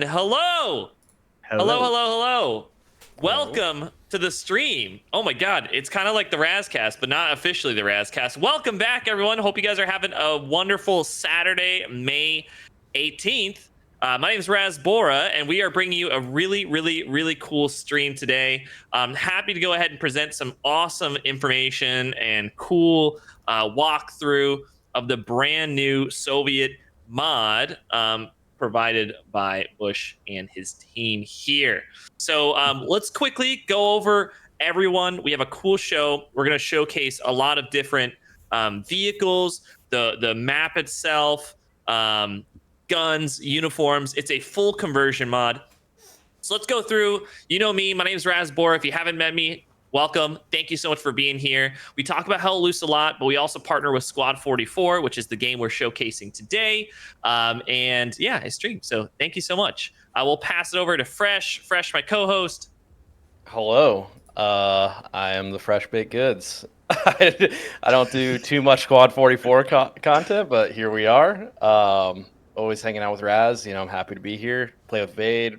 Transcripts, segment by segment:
Hello! Hello, Hello. hello, hello. Hello. Welcome to the stream. Oh my god, it's kind of like the Razcast, but not officially the Razcast. Welcome back, everyone. Hope you guys are having a wonderful Saturday, May 18th. My name is Raz Bora, and we are bringing you a really cool stream today. I'm happy to go ahead and present some awesome information and cool walkthrough of the brand new Soviet mod. Provided by Bush and his team here. So let's quickly go over everyone. We have a cool show. We're going to showcase a lot of different vehicles, the map itself, guns, uniforms. It's a full conversion mod. So let's go through. You know me. My name is Razbor. If you haven't met me, welcome. Thank you so much for being here. We talk about Hell Loose a lot, but we also partner with Squad 44, which is the game we're showcasing today. And yeah, I stream. So thank you so much. I will pass it over to Fresh. Fresh, my co-host. Hello. I am the Fresh Baked Goods. I don't do too much Squad 44 content, but here we are. Always hanging out with Raz. I'm happy to be here. Play with Vade.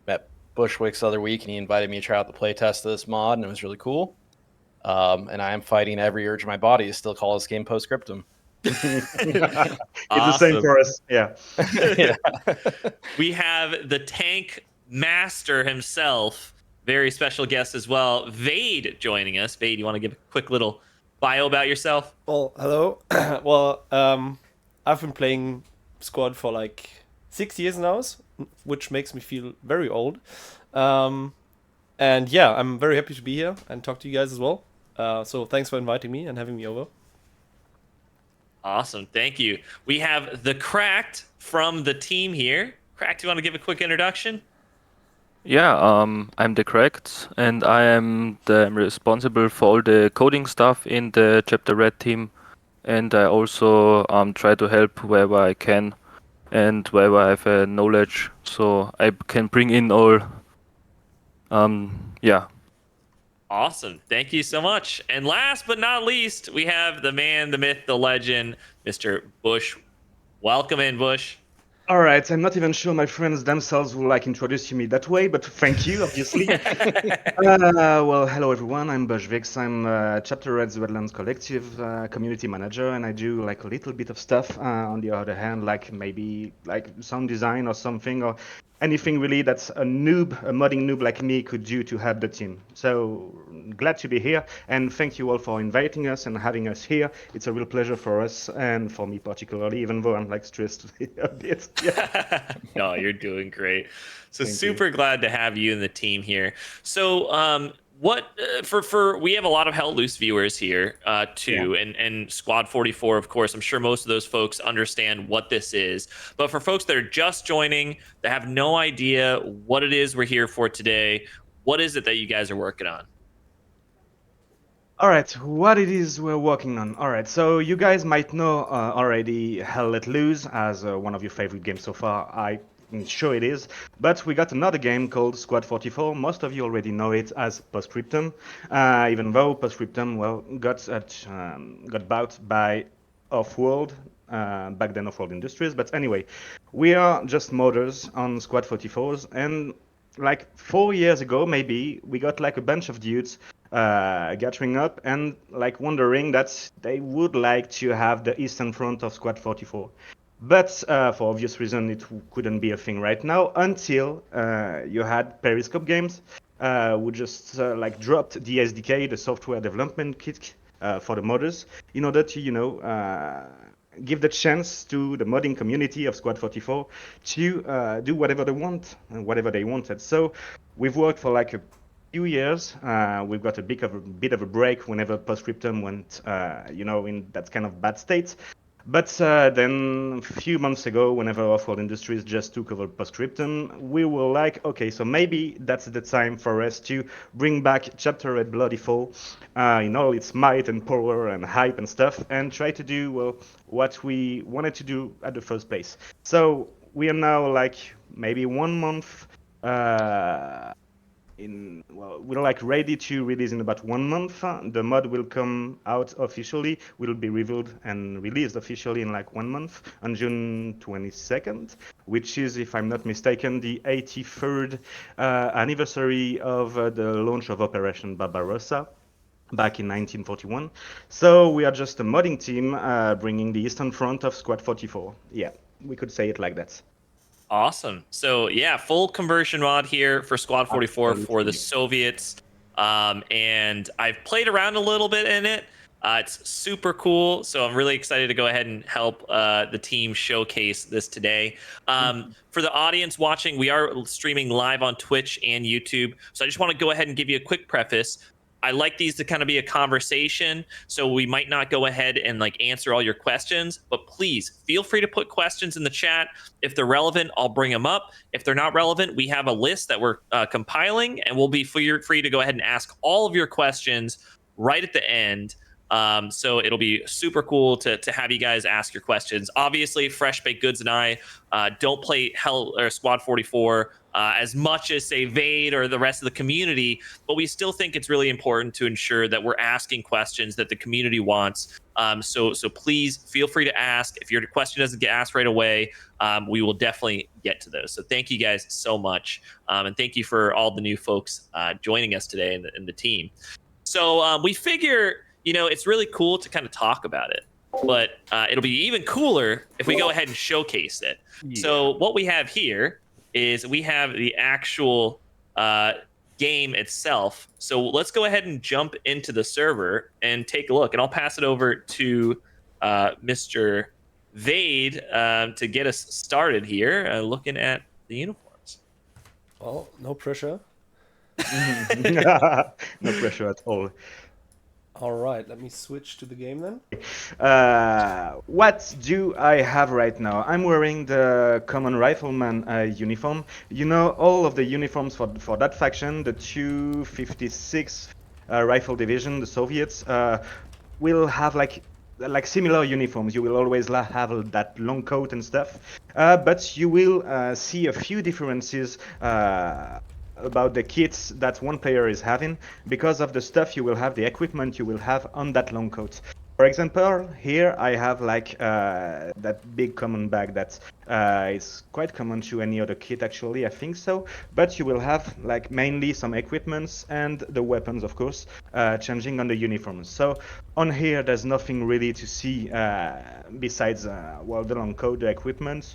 Met Bushwick's the other week, and he invited me to try out the playtest of this mod, and it was really cool. And I am fighting every urge of my body to still call this game Postscriptum. It's the same Awesome. for us. Yeah. Yeah. We have the tank master himself, very special guest as well, Vade, joining us. Vade, you want to give a quick little bio about yourself? Well, hello. well, I've been playing Squad for like 6 years now, which makes me feel very old. Um, and yeah, I'm very happy to be here and talk to you guys as well. So thanks for inviting me and having me over. Awesome. Thank you. We have the Cracked from the team here. Cracked, you want to give a quick introduction? Yeah, I'm the correct, and I'm responsible for all the coding stuff in the Chapter Red team, and I also try to help wherever I can and wherever I have knowledge, so I can bring in all. Yeah. Awesome. Thank you so much. And last but not least, we have the man, the myth, the legend, Mr. Bush. Welcome in, Bush. All right. I'm not even sure my friends themselves will like introduce me that way, but thank you, obviously. Well, hello everyone. I'm Bushvix. I'm Chapter Red's Wetlands Collective community manager, and I do like a little bit of stuff. On the other hand, like maybe like sound design or something, or anything really that's a modding noob like me could do to help the team. So glad to be here, and thank you all for inviting us and having us here. It's a real pleasure for us and for me particularly, even though I'm like stressed a bit. Yeah. No, you're doing great. So Thank you. super glad to have you and the team here. So what for we have a lot of Hell Loose viewers here too, and Squad 44, of course. I'm sure most of those folks understand what this is. But for folks that are just joining, that have no idea what it is we're here for today, what is it that you guys are working on? All right, what it is we're working on. All right, so you guys might know already Hell Let Loose as one of your favorite games so far. I'm sure it is. But we got another game called Squad 44. Most of you already know it as Postscriptum, even though Postscriptum, well, got bought by Offworld, back then Offworld Industries. But anyway, we are just modders on Squad 44s, and like 4 years ago, maybe, we got like a bunch of dudes gathering up and like wondering that they would like to have the eastern front of Squad 44. But for obvious reason, it couldn't be a thing right now until you had Periscope Games, who just like dropped the SDK, the software development kit for the modders, in order to, give the chance to the modding community of Squad 44 to do whatever they want and whatever they wanted. So we've worked for like a few years. We've got a bit of a break whenever Postscriptum went, in that kind of bad state. But then a few months ago, whenever Offworld Industries just took over Postscriptum, we were like, okay, so maybe that's the time for us to bring back Chapter Red Bloody Fall in all its might and power and hype and stuff, and try to do, well, what we wanted to do at the first place. So we are now like maybe 1 month we're like ready to release in about 1 month. The mod will come out officially, will be revealed and released officially in like 1 month on June 22nd, which is, if I'm not mistaken, the 83rd anniversary of the launch of Operation Barbarossa back in 1941. So we are just a modding team bringing the Eastern Front of Squad 44. Yeah, we could say it like that. Awesome. So yeah, full conversion mod here for Squad 44 for the Absolutely. Soviets. And I've played around a little bit in it. It's super cool. So I'm really excited to go ahead and help the team showcase this today. For the audience watching, we are streaming live on Twitch and YouTube. So I just want to go ahead and give you a quick preface. I like these to kind of be a conversation, so we might not go ahead and like answer all your questions, but please feel free to put questions in the chat. If they're relevant, I'll bring them up. If they're not relevant, we have a list that we're compiling, and we'll be free to go ahead and ask all of your questions right at the end. So it'll be super cool to have you guys ask your questions. Obviously, Fresh Baked Goods and I don't play Hell or Squad 44 as much as say Vade or the rest of the community, but we still think it's really important to ensure that we're asking questions that the community wants. So please feel free to ask. If your question doesn't get asked right away, we will definitely get to those. So thank you guys so much, and thank you for all the new folks joining us today in the team. So we figure, it's really cool to kind of talk about it, but it'll be even cooler if we go ahead and showcase it. Yeah. So what we have here is we have the actual game itself. So let's go ahead and jump into the server and take a look. And I'll pass it over to Mr. Vade to get us started here, looking at the uniforms. Well, no pressure. No pressure at all. All right, let me switch to the game then. What do I have right now? I'm wearing the Common Rifleman uniform. All of the uniforms for that faction, the 256th Rifle Division, the Soviets, will have like similar uniforms. You will always have that long coat and stuff, but you will see a few differences about the kits that one player is having because of the stuff you will have, the equipment you will have on that long coat. For example, here I have like that big common bag that is quite common to any other kit actually, I think so, but you will have like mainly some equipments and the weapons, of course, changing on the uniforms. So on here there's nothing really to see besides the long coat, the equipment.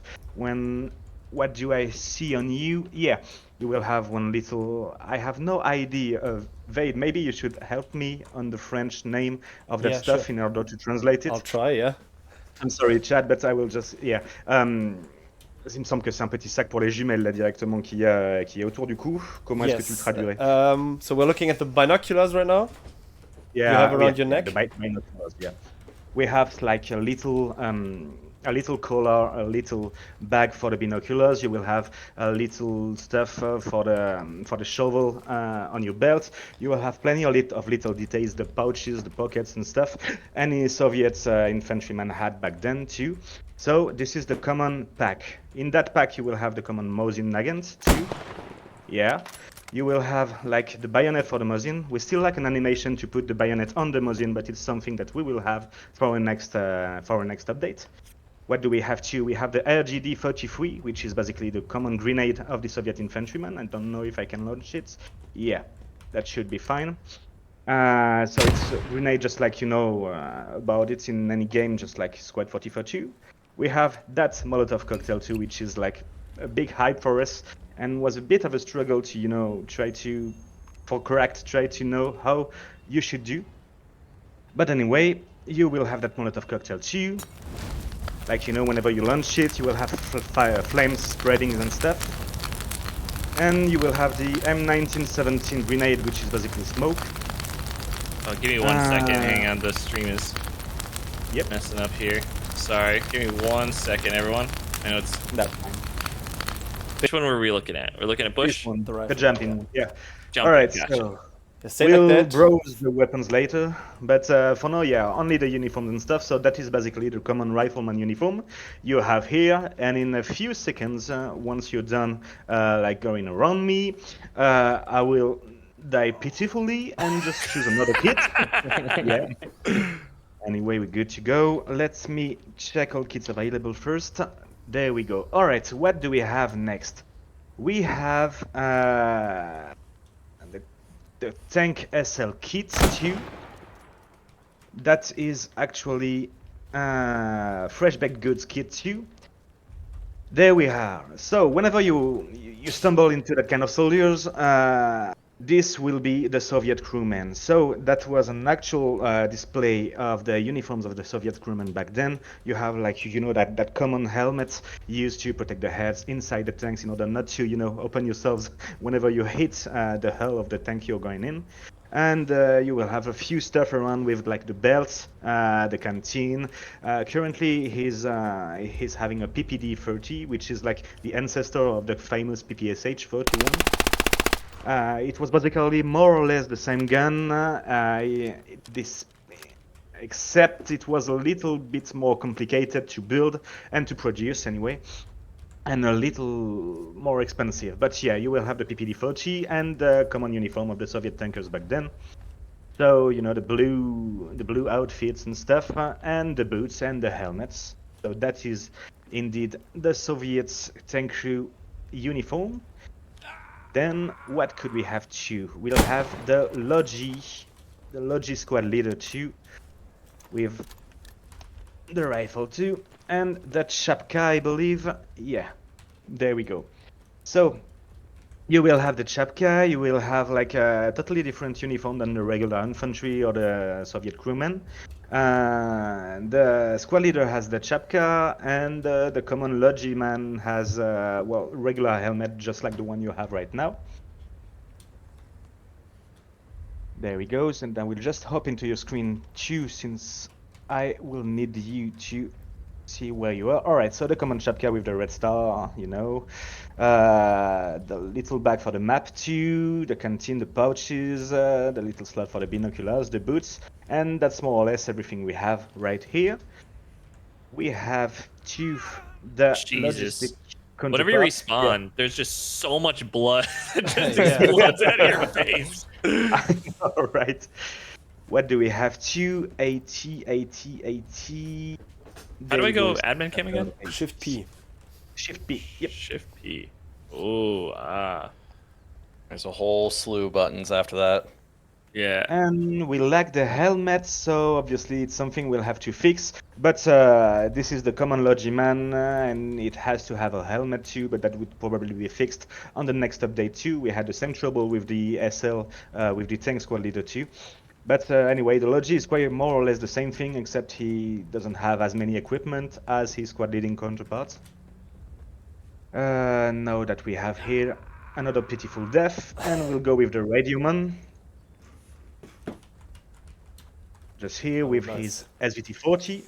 What do I see on you? Yeah, you will have one little... I have no idea of... Vade, maybe you should help me on the French name of that stuff sure. in order to translate it. I'll try, yeah. I'm sorry, Chad, but I will just... Yeah. Il me semble que c'est un petit sac pour les jumelles, là, directement, qui est autour du cou. Comment est-ce que tu le traduirais? So we're looking at the binoculars right now. Yeah, you have around your neck? The binoculars, yeah. We have like a little collar, a little bag for the binoculars. You will have a little stuff for the shovel on your belt. You will have plenty of little details, the pouches, the pockets and stuff. Any Soviet infantryman had back then too. So this is the common pack. In that pack you will have the common Mosin Nagant too. Yeah. You will have like the bayonet for the Mosin. We still like an animation to put the bayonet on the Mosin, but it's something that we will have for our next update. What do we have too? We have the RGD-33, which is basically the common grenade of the Soviet infantryman. I don't know if I can launch it. Yeah, that should be fine. So it's a grenade just like you know about it in any game, just like Squad 44. We have that Molotov cocktail too, which is like a big hype for us and was a bit of a struggle to, try to know how you should do. But anyway, you will have that Molotov cocktail too. Like, whenever you launch it, you will have flames spreading and stuff. And you will have the M1917 grenade, which is basically smoke. Oh, give me 1 second. Hang on, the stream is messing up here. Sorry, give me 1 second, everyone. I know it's... That's fine. Which one were we looking at? We're looking at bush? This one, The rifle, the jumping, yeah. Jumping, Alright, gotcha. so Stay We'll like that. browse the weapons later, but for now, yeah, only the uniforms and stuff. So that is basically the common rifleman uniform you have here. And in a few seconds, once you're done, like going around me, I will die pitifully and just choose another kit. Yeah. Anyway, we're good to go. Let me check all kits available first. There we go. All right, what do we have next? We have the tank SL kit too. That is actually fresh baked goods kit too. There we are. So whenever you stumble into that kind of soldiers, this will be the Soviet crewmen. So that was an actual display of the uniforms of the Soviet crewmen back then. You have like that common helmet used to protect the heads inside the tanks in order not to open yourselves whenever you hit the hull of the tank you're going in. And you will have a few stuff around with like the belts, the canteen. Currently, he's having a PPD-30, which is like the ancestor of the famous PPSH-41. It was basically more or less the same gun. Except it was a little bit more complicated to build and to produce anyway, and a little more expensive. But yeah, you will have the PPD-40 and the common uniform of the Soviet tankers back then. So the blue outfits and stuff, and the boots and the helmets. So that is indeed the Soviet tank crew uniform. Then what could we have too? We'll have the Logi squad leader too, with the rifle too, and the Chapka, I believe. Yeah, there we go. So you will have the Chapka, you will have like a totally different uniform than the regular infantry or the Soviet crewmen. The squad leader has the Chapka, and the common Logi man has, regular helmet, just like the one you have right now. There he goes, and then we'll just hop into your screen too, since I will need you to see where you are. All right, so the common Chapka with the red star, the little bag for the map too, the canteen, the pouches, the little slot for the binoculars, the boots, and that's more or less everything we have right here. We have the Jesus. logistic Whenever you counterpart. respawn, there's just so much blood that just Yeah. explodes out of your face. I know, right? What do we have? 280, 80, 80. How do I go There admin cam again? Shift P. Shift P. Yep. Shift P. Oh, There's a whole slew of buttons after that. yeah. And we lack the helmet, so obviously it's something we'll have to fix. But this is the common Logiman, and it has to have a helmet too, but that would probably be fixed on the next update too. We had the same trouble with the SL, with the tank squad leader too. But anyway, the Logi is quite more or less the same thing, except he doesn't have as many equipment as his squad leading counterparts. Now that we have here another pitiful death, and we'll go with the Radioman. Just here with nice. his SVT-40.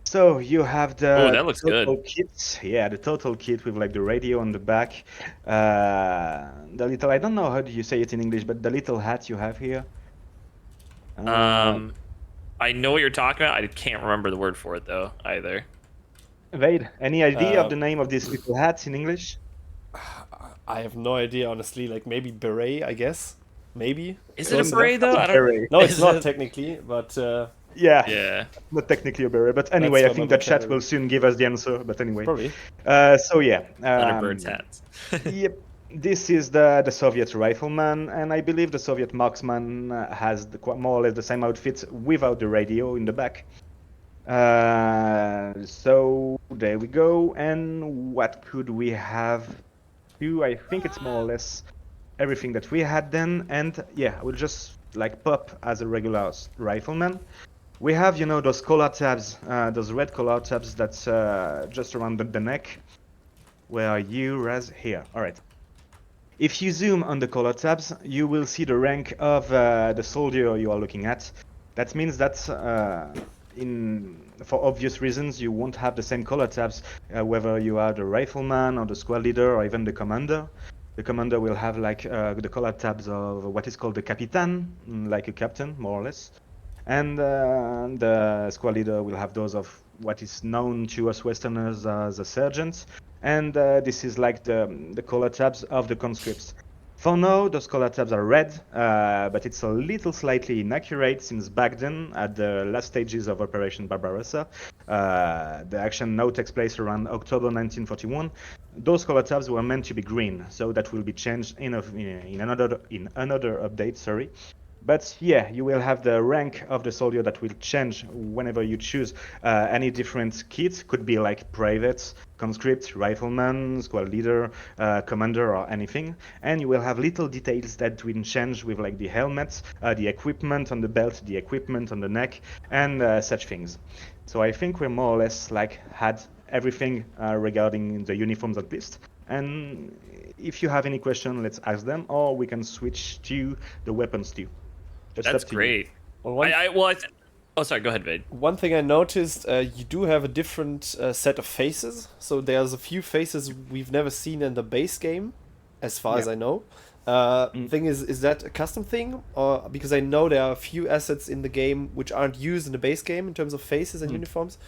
So you have the Oh, that looks total good. kit. Yeah, the total kit with like the radio on the back. The little, I don't know how do you say it in English, but the little hat you have here. I know what you're talking about. I can't remember the word for it though either. Vade, any idea of the name of this little hat in English? I have no idea, honestly. Like maybe beret, I guess. Maybe. Is it a Close beret enough. though? I don't. Beret. No, it's Is not it- technically, but Yeah, Yeah. not technically a beret, but anyway, I what think my the chat vocabulary- will soon give us the answer. But anyway, probably. so yeah, Thunderbird's hats. yep. This is the Soviet rifleman, and I believe the Soviet marksman has more or less the same outfit without the radio in the back. So there we go. And what could we have? I think it's more or less everything that we had then. And yeah, we'll just like pop as a regular rifleman. We have, those collar tabs, those red collar tabs that's just around the neck. Where are you, Raz? Here. All right. If you zoom on the color tabs, you will see the rank of the soldier you are looking at. That means that for obvious reasons, you won't have the same color tabs, whether you are the rifleman or the squad leader or even the commander. The commander will have like the color tabs of what is called the Capitan, like a captain, more or less. And the squad leader will have those of what is known to us Westerners as a sergeant. And this is like the color tabs of the conscripts. For now, those color tabs are red, but it's a little slightly inaccurate since back then, at the last stages of Operation Barbarossa, the action now takes place around October 1941. Those color tabs were meant to be green, so that will be changed in another update. Sorry. But yeah, you will have the rank of the soldier that will change whenever you choose any different kit. Could be like privates, conscript, rifleman, squad leader, commander, or anything. And you will have little details that will change with like the helmets, the equipment on the belt, the equipment on the neck, and such things. So I think we're more or less like had everything regarding the uniforms at least. And if you have any question, let's ask them, or we can switch to the weapons too. Just That's up to you. great. Well, one, Oh, sorry. Go ahead, Vade. one thing I noticed, you do have a different set of faces. So there's a few faces we've never seen in the base game, as far as I know. Thing is that a custom thing, or because I know there are a few assets in the game which aren't used in the base game in terms of faces and uniforms.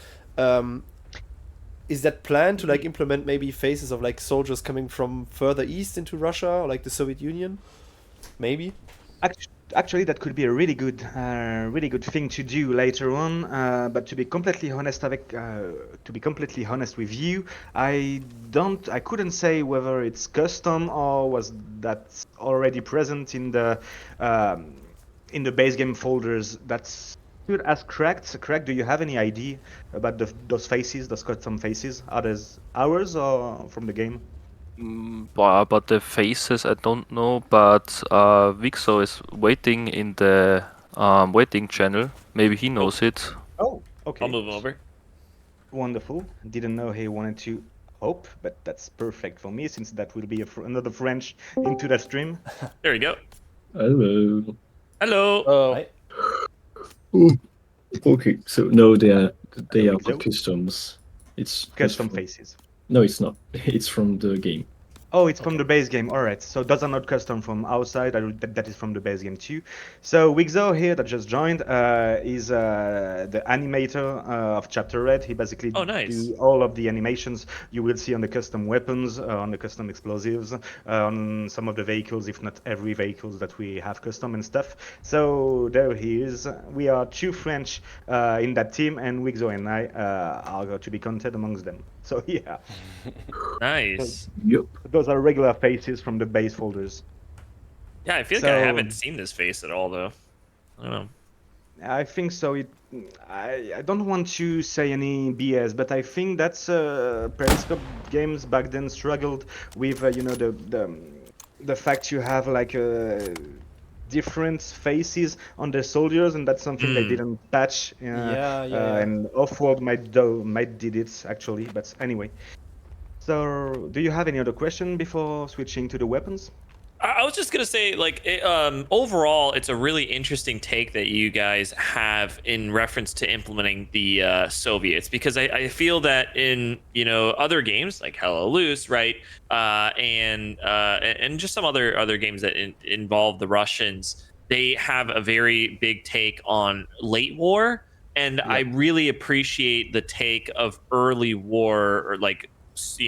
Is that planned to like implement maybe faces of like soldiers coming from further east into Russia, or like the Soviet Union? Maybe. Actually, that could be a really good thing to do later on. But to be completely honest, with you, I couldn't say whether it's custom or was that already present in the base game folders. That's good as cracked. Do you have any idea about those faces, those custom faces? Are those ours or from the game? About the faces, I don't know, but Vixo is waiting in the waiting channel. Maybe he knows it. Oh, okay. I'll move over. Wonderful. Didn't know he wanted to hope, but that's perfect for me since that will be another French into the stream. There we go. Hello. Hello. Oh, Right. Okay, so no, they are Hello. not customs. It's Custom from- faces. No, it's not. It's from the game. Oh, it's from the base game. All right. So those are not custom from outside. That is from the base game too. So Wixo here that just joined is the animator of Chapter Red. He basically nice. do all of the animations you will see on the custom weapons, on the custom explosives, on some of the vehicles, if not every vehicles that we have custom and stuff. So there he is. We are two French in that team, and Wixo and I are going to be counted amongst them. So yeah. Nice. Yep. Those are regular faces from the base folders. Yeah, I feel like I So- haven't seen this face at all, though. I don't know. I think so. I don't want to say any BS, but I think that's Periscope games back then struggled with the fact you have like different faces on the soldiers, and that's something they didn't patch. Yeah. And Offworld might did it actually, but anyway. So, do you have any other question before switching to the weapons? I was just gonna say, like, overall, it's a really interesting take that you guys have in reference to implementing the Soviets, because I feel that in other games like Hello Loose, right, and just some other games that involve the Russians, they have a very big take on late war, and I really appreciate the take of early war, or like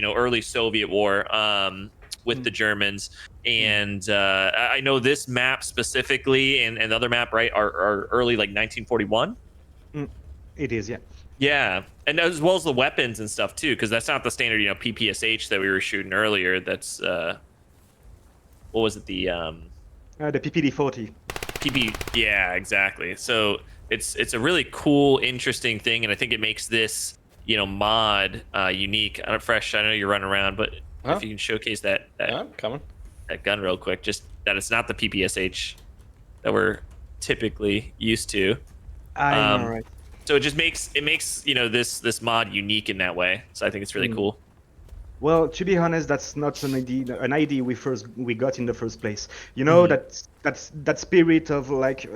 early Soviet war with the Germans. And I know this map specifically and the other map, right, are early, like 1941. It is, yeah. Yeah, and as well as the weapons and stuff too, because that's not the standard, PPSH that we were shooting earlier. That's what was it? The PPD-40. PP. Yeah, exactly. So it's a really cool, interesting thing, and I think it makes this mod unique. Fresh, I know you're running around, but if you can showcase that I'm coming. that gun real quick, just that it's not the PPSH that we're typically used to. I know, right? So it just makes this mod unique in that way. So I think it's really cool. Well, to be honest, that's not an idea we got in the first place. That spirit of like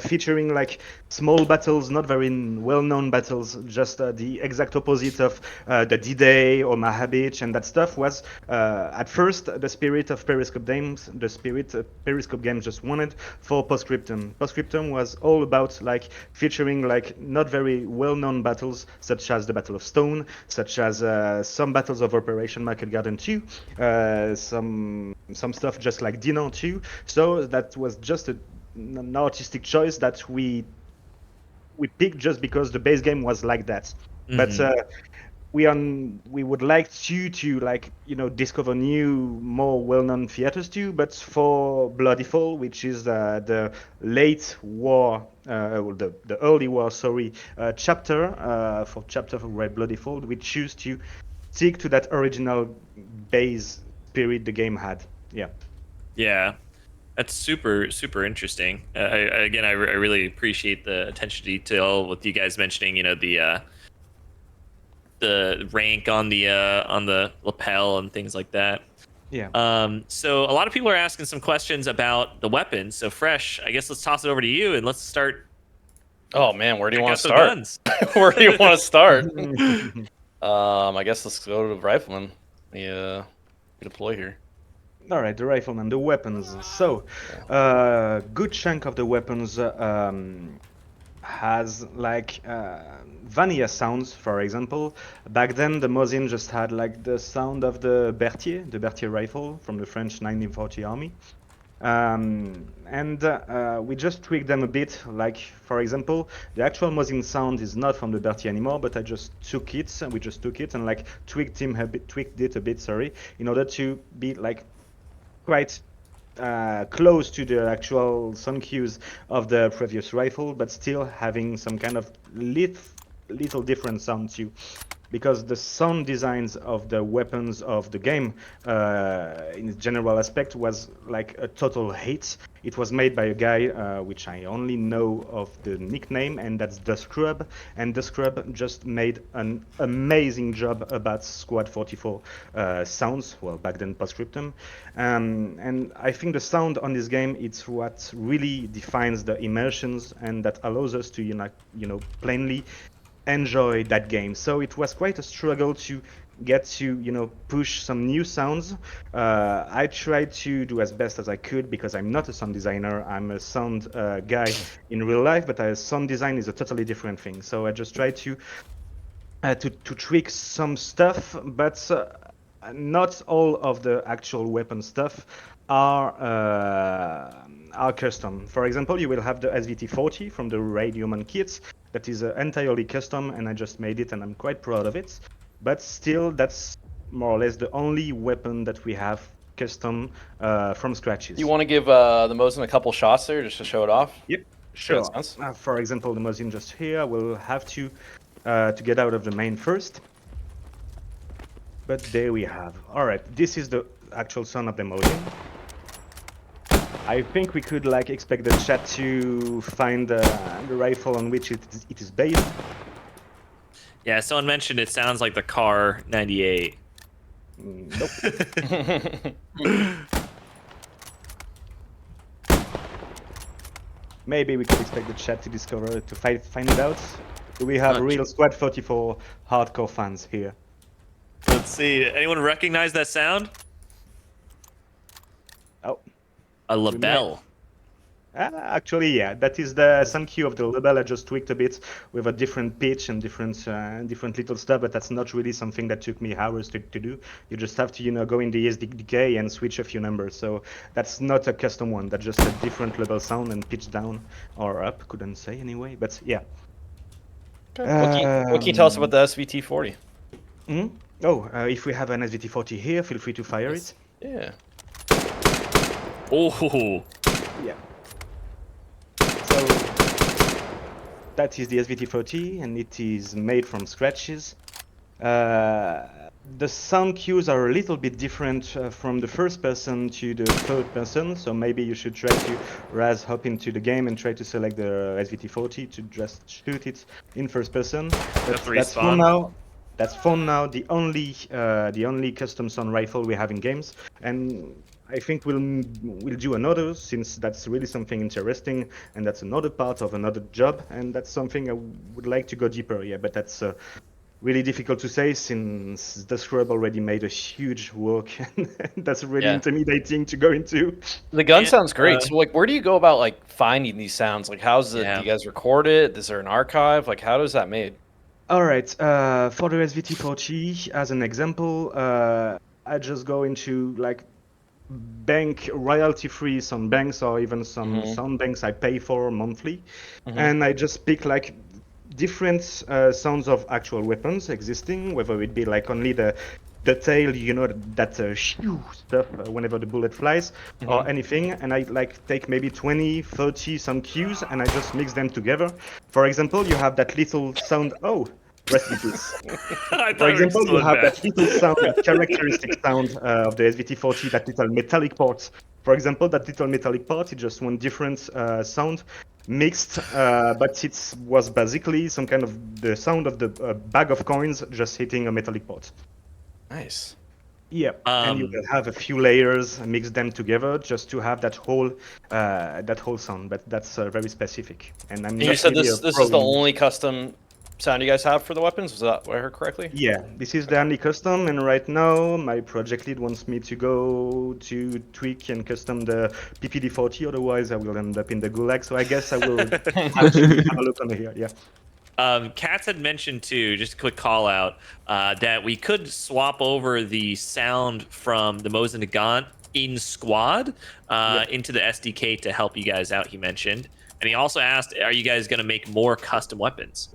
featuring like small battles, not very well-known battles, just the exact opposite of the D-Day or Maha Beach and that stuff was at first the spirit of Periscope Games, the spirit Periscope Games just wanted for Postscriptum. Postscriptum was all about like featuring like not very well-known battles such as the Battle of Stone, such as some battles of Operation Market Garden 2, some stuff just like Dinan 2. So that was just an artistic choice that we picked just because the base game was like that. But we would like you to like discover new, more well-known theaters too. But for Bloody Fall, which is the late war, the early war, sorry, chapter for Red Bloody Fall, we choose to stick to that original base spirit the game had. Yeah. Yeah, that's super interesting. Again, I really appreciate the attention to detail with you guys mentioning, the rank on the lapel and things like that. Yeah. So a lot of people are asking some questions about the weapons. So Fresh, I guess let's toss it over to you and let's start. Oh man, where do you check want out to the start? guns. Where do you want to start? I guess let's go to the rifleman. Yeah, deploy here. All right, the rifleman, the weapons. So, good chunk of the weapons has like vanilla sounds. For example, back then the Mosin just had like the sound of the Berthier rifle from the French 1940 army. And we just tweaked them a bit. Like, for example, the actual Mosin sound is not from the Berthier anymore, but I just took it, we just took it and like tweaked it a bit, sorry, in order to be like quite close to the actual sound cues of the previous rifle, but still having some kind of little different sound too. Because the sound designs of the weapons of the game, in its general aspect, was like a total hit. It was made by a guy which I only know of the nickname, and that's The Scrub. And The Scrub just made an amazing job about Squad 44 sounds, well, back then Postscriptum. And I think the sound on this game, it's what really defines the immersions and that allows us to, plainly enjoy that game. So it was quite a struggle to get to push some new sounds. I tried to do as best as I could because I'm not a sound designer. I'm a sound guy in real life, but sound design is a totally different thing. So I just tried to tweak some stuff, but not all of the actual weapon stuff are custom. For example, you will have the SVT-40 from the Radioman kits that is entirely custom, and I just made it, and I'm quite proud of it. But still, that's more or less the only weapon that we have custom from scratches. You want to give the Mosin a couple shots there just to show it off? Yep, Sure. sure. For example, the Mosin just here, we'll have to get out of the main first. But there we have. All right, this is the actual sound of the Mosin. I think we could like expect the chat to find the rifle on which it is based. Yeah, someone mentioned it sounds like the Car 98. Nope. Maybe we could expect the chat to discover to find it out. We have real Squad 44 hardcore fans here. Let's see. Anyone recognize that sound? Oh. A label. Actually, yeah, that is the sound cue of the label. I just tweaked a bit with a different pitch and different little stuff, but that's not really something that took me hours to do. You just have to, go in the SDK and switch a few numbers. So that's not a custom one. That's just a different label sound and pitch down or up. Couldn't say anyway, but yeah. What can you tell us about the SVT-40? Mm-hmm. Oh, if we have an SVT-40 here, feel free to fire it. Yeah. Oh. Yeah. So that is the SVT-40, and it is made from scratches. The sound cues are a little bit different from the first person to the third person, so maybe you should try to hop into the game and try to select the SVT-40 to just shoot it in first person. That's for now. That's for now the only custom sound rifle we have in games, and I think we'll do another, since that's really something interesting, and that's another part of another job, and that's something I would like to go deeper. Yeah, but that's really difficult to say since the scrub already made a huge work, and that's really Yeah. intimidating to go into. The gun Yeah, sounds great. So, like, where do you go about like finding these sounds? Like, how's it? Yeah. Do you guys record it? Is there an archive? Like, how does that made? All right, for the SVT40, as an example, I just go into like bank royalty-free some banks or even some sound banks I pay for monthly, and I just pick like different sounds of actual weapons existing, whether it be like only the tail, you know, that shoo stuff whenever the bullet flies, or anything, and I like take maybe 20, 30 some cues, and I just mix them together. For example, you have that little sound. Oh, rest in peace. I For thought example, you have back. that little sound, that characteristic sound of the SVT40, that little metallic part. For example, that little metallic part is just one different sound mixed, but it was basically some kind of the sound of the bag of coins just hitting a metallic part. Nice. Yeah, and you will have a few layers, mix them together just to have that whole sound. But that's very specific. And I'm And you not said really this a this pro is the in- only custom sound you guys have for the weapons. Was that what I heard correctly? Yeah, this is the only custom, and right now my project lead wants me to go to tweak and custom the PPD40, otherwise I will end up in the gulag. So I guess I will have to have a look on here. Yeah. Katz had mentioned too, just a quick call out, that we could swap over the sound from the Mosin Nagant in squad into the SDK to help you guys out, he mentioned. And he also asked, are you guys going to make more custom weapons?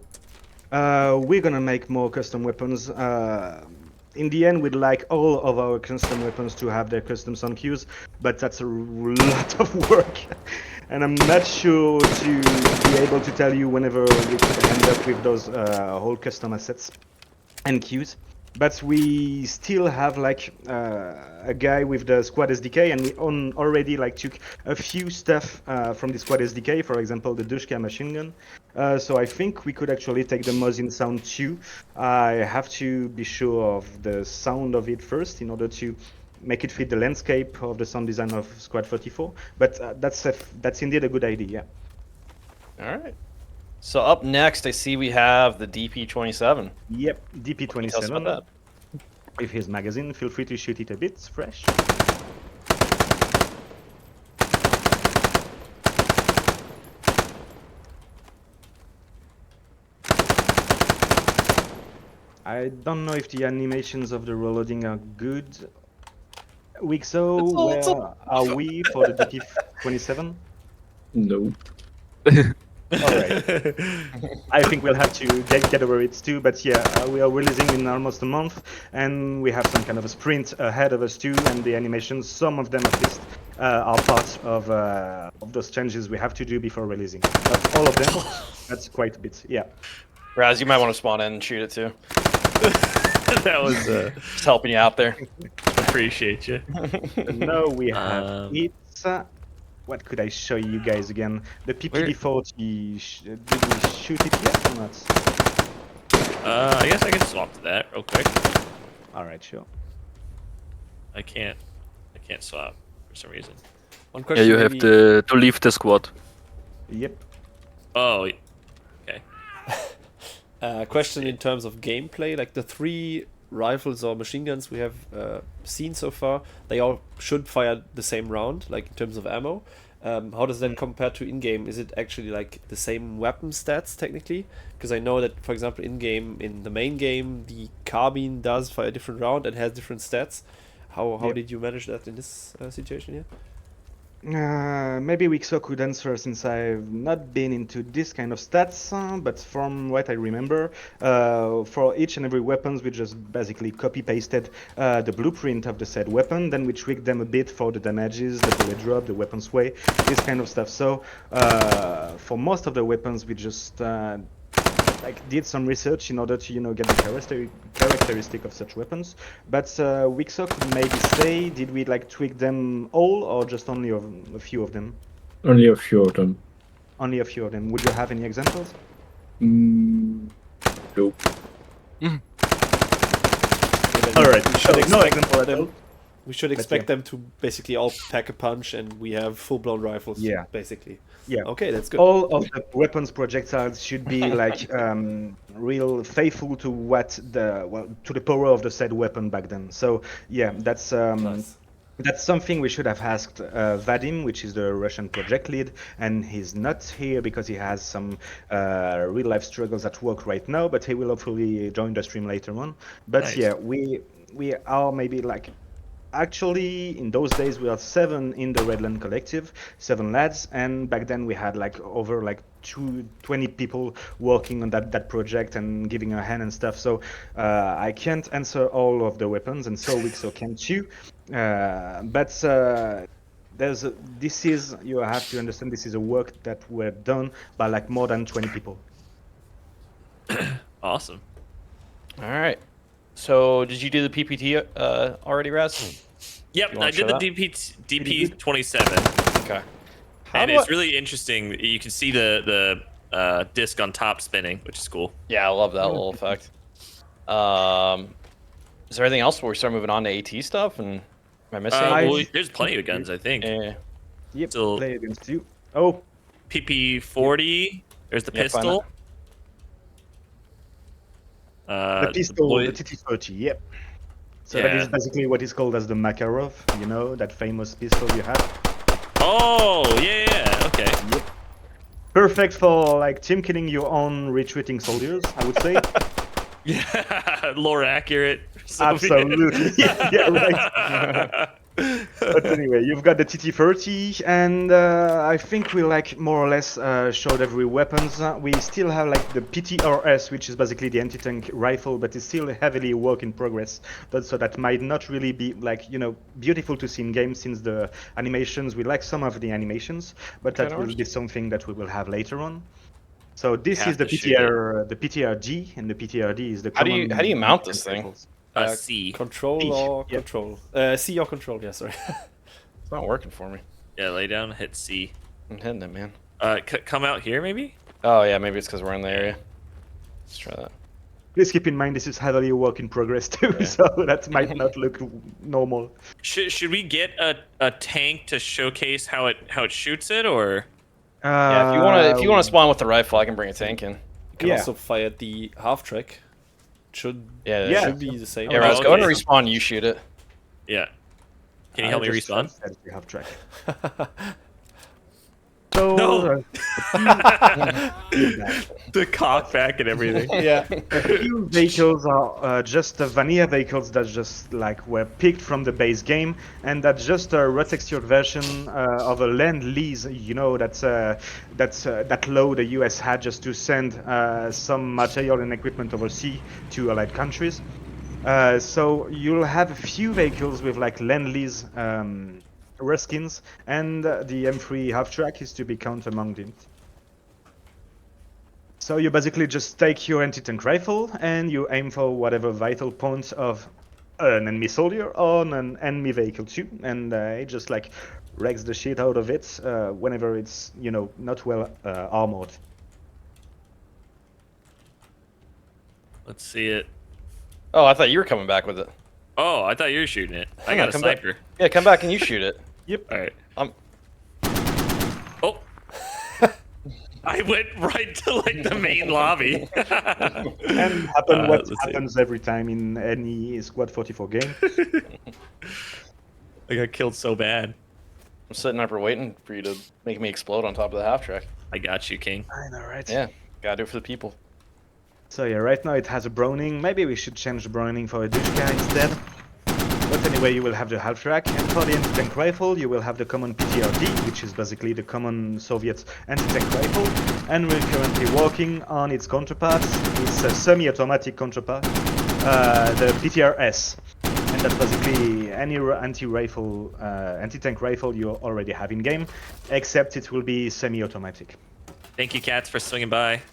We're gonna make more custom weapons. In the end, we'd like all of our custom weapons to have their custom sound cues, but that's a lot of work, and I'm not sure to be able to tell you whenever we could end up with those whole custom assets and cues. But we still have like a guy with the squad SDK, and we already like took a few stuff from the squad SDK, for example the Dushka machine gun. So I think we could actually take the Mosin sound too. I have to be sure of the sound of it first in order to make it fit the landscape of the sound design of Squad 34. But that's indeed a good idea. All right. So up next, I see we have the DP27. Yep, Tell us about DP27 that. with his magazine. Feel free to shoot it a bit fresh. I don't know if the animations of the reloading are good. Wixo, where are we for the DP27? No. Alright. I think we'll have to get over it too, but yeah, we are releasing in almost a month, and we have some kind of a sprint ahead of us too, and the animations, some of them at least, are part of those changes we have to do before releasing. Not all of them, that's quite a bit, yeah. Raz, you might want to spawn in and shoot it too. That was Just helping you out there. appreciate you. Now we have it. What could I show you guys again? The PPD40, did we shoot it yet or not? I guess I can swap to that real quick. Alright, sure. I can't swap for some reason. One Yeah, question. you have maybe- to leave the squad. Yep. Oh, okay. Question in terms of gameplay, like the 3 rifles or machine guns we have seen so far, they all should fire the same round, like in terms of ammo. How does that compare to in-game? Is it actually like the same weapon stats technically? Because I know that, for example, in-game, in the main game, the carbine does fire a different round and has different stats. How Yep. did you manage that in this situation here? Maybe Wixo could answer since I've not been into this kind of stats, but from what I remember, for each and every weapons we just basically copy-pasted the blueprint of the said weapon, then we tweaked them a bit for the damages, the bullet drop, the weapon sway, this kind of stuff. So for most of the weapons we just did some research in order to get the characteristic of such weapons. But Wixo could maybe say, did we tweak them all or just only a few of them? Only a few of them. Only a few of them. Would you have any examples? Nope. Alright, We should so no expect example at them- all. We should expect them to basically all pack a punch, and we have full-blown rifles. Yeah. Basically. Yeah. Okay, that's good. All of the weapons projectiles should be like real faithful to to the power of the said weapon back then. So yeah, that's Nice. that's something we should have asked Vadim, which is the Russian project lead, and he's not here because he has some real life struggles at work right now. But he will hopefully join the stream later on. But Nice. yeah, we are maybe like. Actually, in those days, we are 7 in the Redland Collective, 7 lads, and back then we had like over like 20 people working on that project and giving a hand and stuff. So I can't answer all of the weapons, and so can't you. But you have to understand, this is a work that were done by like more than 20 people. Awesome. All right. So did you do the PPT already, Raz? Yep, You wanna I did the show that? DP 27, Okay. and it's really interesting. You can see the disc on top spinning, which is cool. Yeah, I love that little effect. Is there anything else before we start moving on to AT stuff? And am I missing? Well, there's plenty of guns, I think. Yeah. Yep, Still- play against you. Oh, PP 40. There's the Yeah, find pistol. the pistol, the TT-30, yep. So that Yeah. is basically what is called as the Makarov, you know, that famous pistol you have. Oh, yeah, okay. Perfect for like team killing your own retreating soldiers, I would say. Yeah, lore accurate. Absolutely. Yeah, right. But anyway, you've got the TT-30, and I think we like more or less showed every weapons. We still have like the PTRS, which is basically the anti-tank rifle, but it's still heavily a work in progress. But so that might not really be like, you know, beautiful to see in game, since the animations, we like some of the animations, but that will be something that we will have later on. So this is the PTRG, and the PTRD is the How do common you mount this thing? rifles. C. Control C, or yeah. control? C or control, yeah, sorry. It's not working for me. Yeah, lay down, hit C. I'm hitting it, man. Come out here, maybe? Oh yeah, maybe it's because we're in the area. Let's try that. Please keep in mind this is heavily a work in progress too, so that might not look normal. Should we get a tank to showcase how it shoots it, or? Yeah, if you wanna spawn with the rifle, I can bring a tank in. You can Yeah. also fire the half track. Should Yeah. should be the same. Yeah, Raz, go ahead and okay. respawn. You shoot it. Yeah. Can you help me respawn? You have track. So, No. a The cock back and everything. Yeah. few vehicles are just vanilla vehicles that just like were picked from the base game, and that's just a retextured version of a land lease. You know, that law the US had just to send some material and equipment overseas to allied countries. So you'll have a few vehicles with like land lease reskins, and the M3 half track is to be counted among them. So you basically just take your anti-tank rifle and you aim for whatever vital point of an enemy soldier on an enemy vehicle too, and it just like wrecks the shit out of it whenever it's, you know, not well armored. Let's see it. Oh, I thought you were coming back with it. Oh, I thought you were shooting it. I got a come back. sniper. Yeah, come back and you shoot it. Yep. All right. Um. Oh. I went right to like the main lobby. And what let's see. happens every time in any Squad 44 game. I got killed so bad. I'm sitting up here waiting for you to make me explode on top of the half track. I got you, King. I know, right? Yeah, gotta do it for the people. So yeah, right now it has a Browning. Maybe we should change the Browning for a Dushka instead. But anyway, you will have the half track, and for the anti-tank rifle, you will have the common PTRD, which is basically the common Soviet anti-tank rifle, and we're currently working on its counterpart. It's a semi-automatic counterpart, the PTRS, and that's basically any anti-rifle, anti-tank rifle you already have in game, except it will be semi-automatic. Thank you, Cats, for swinging by.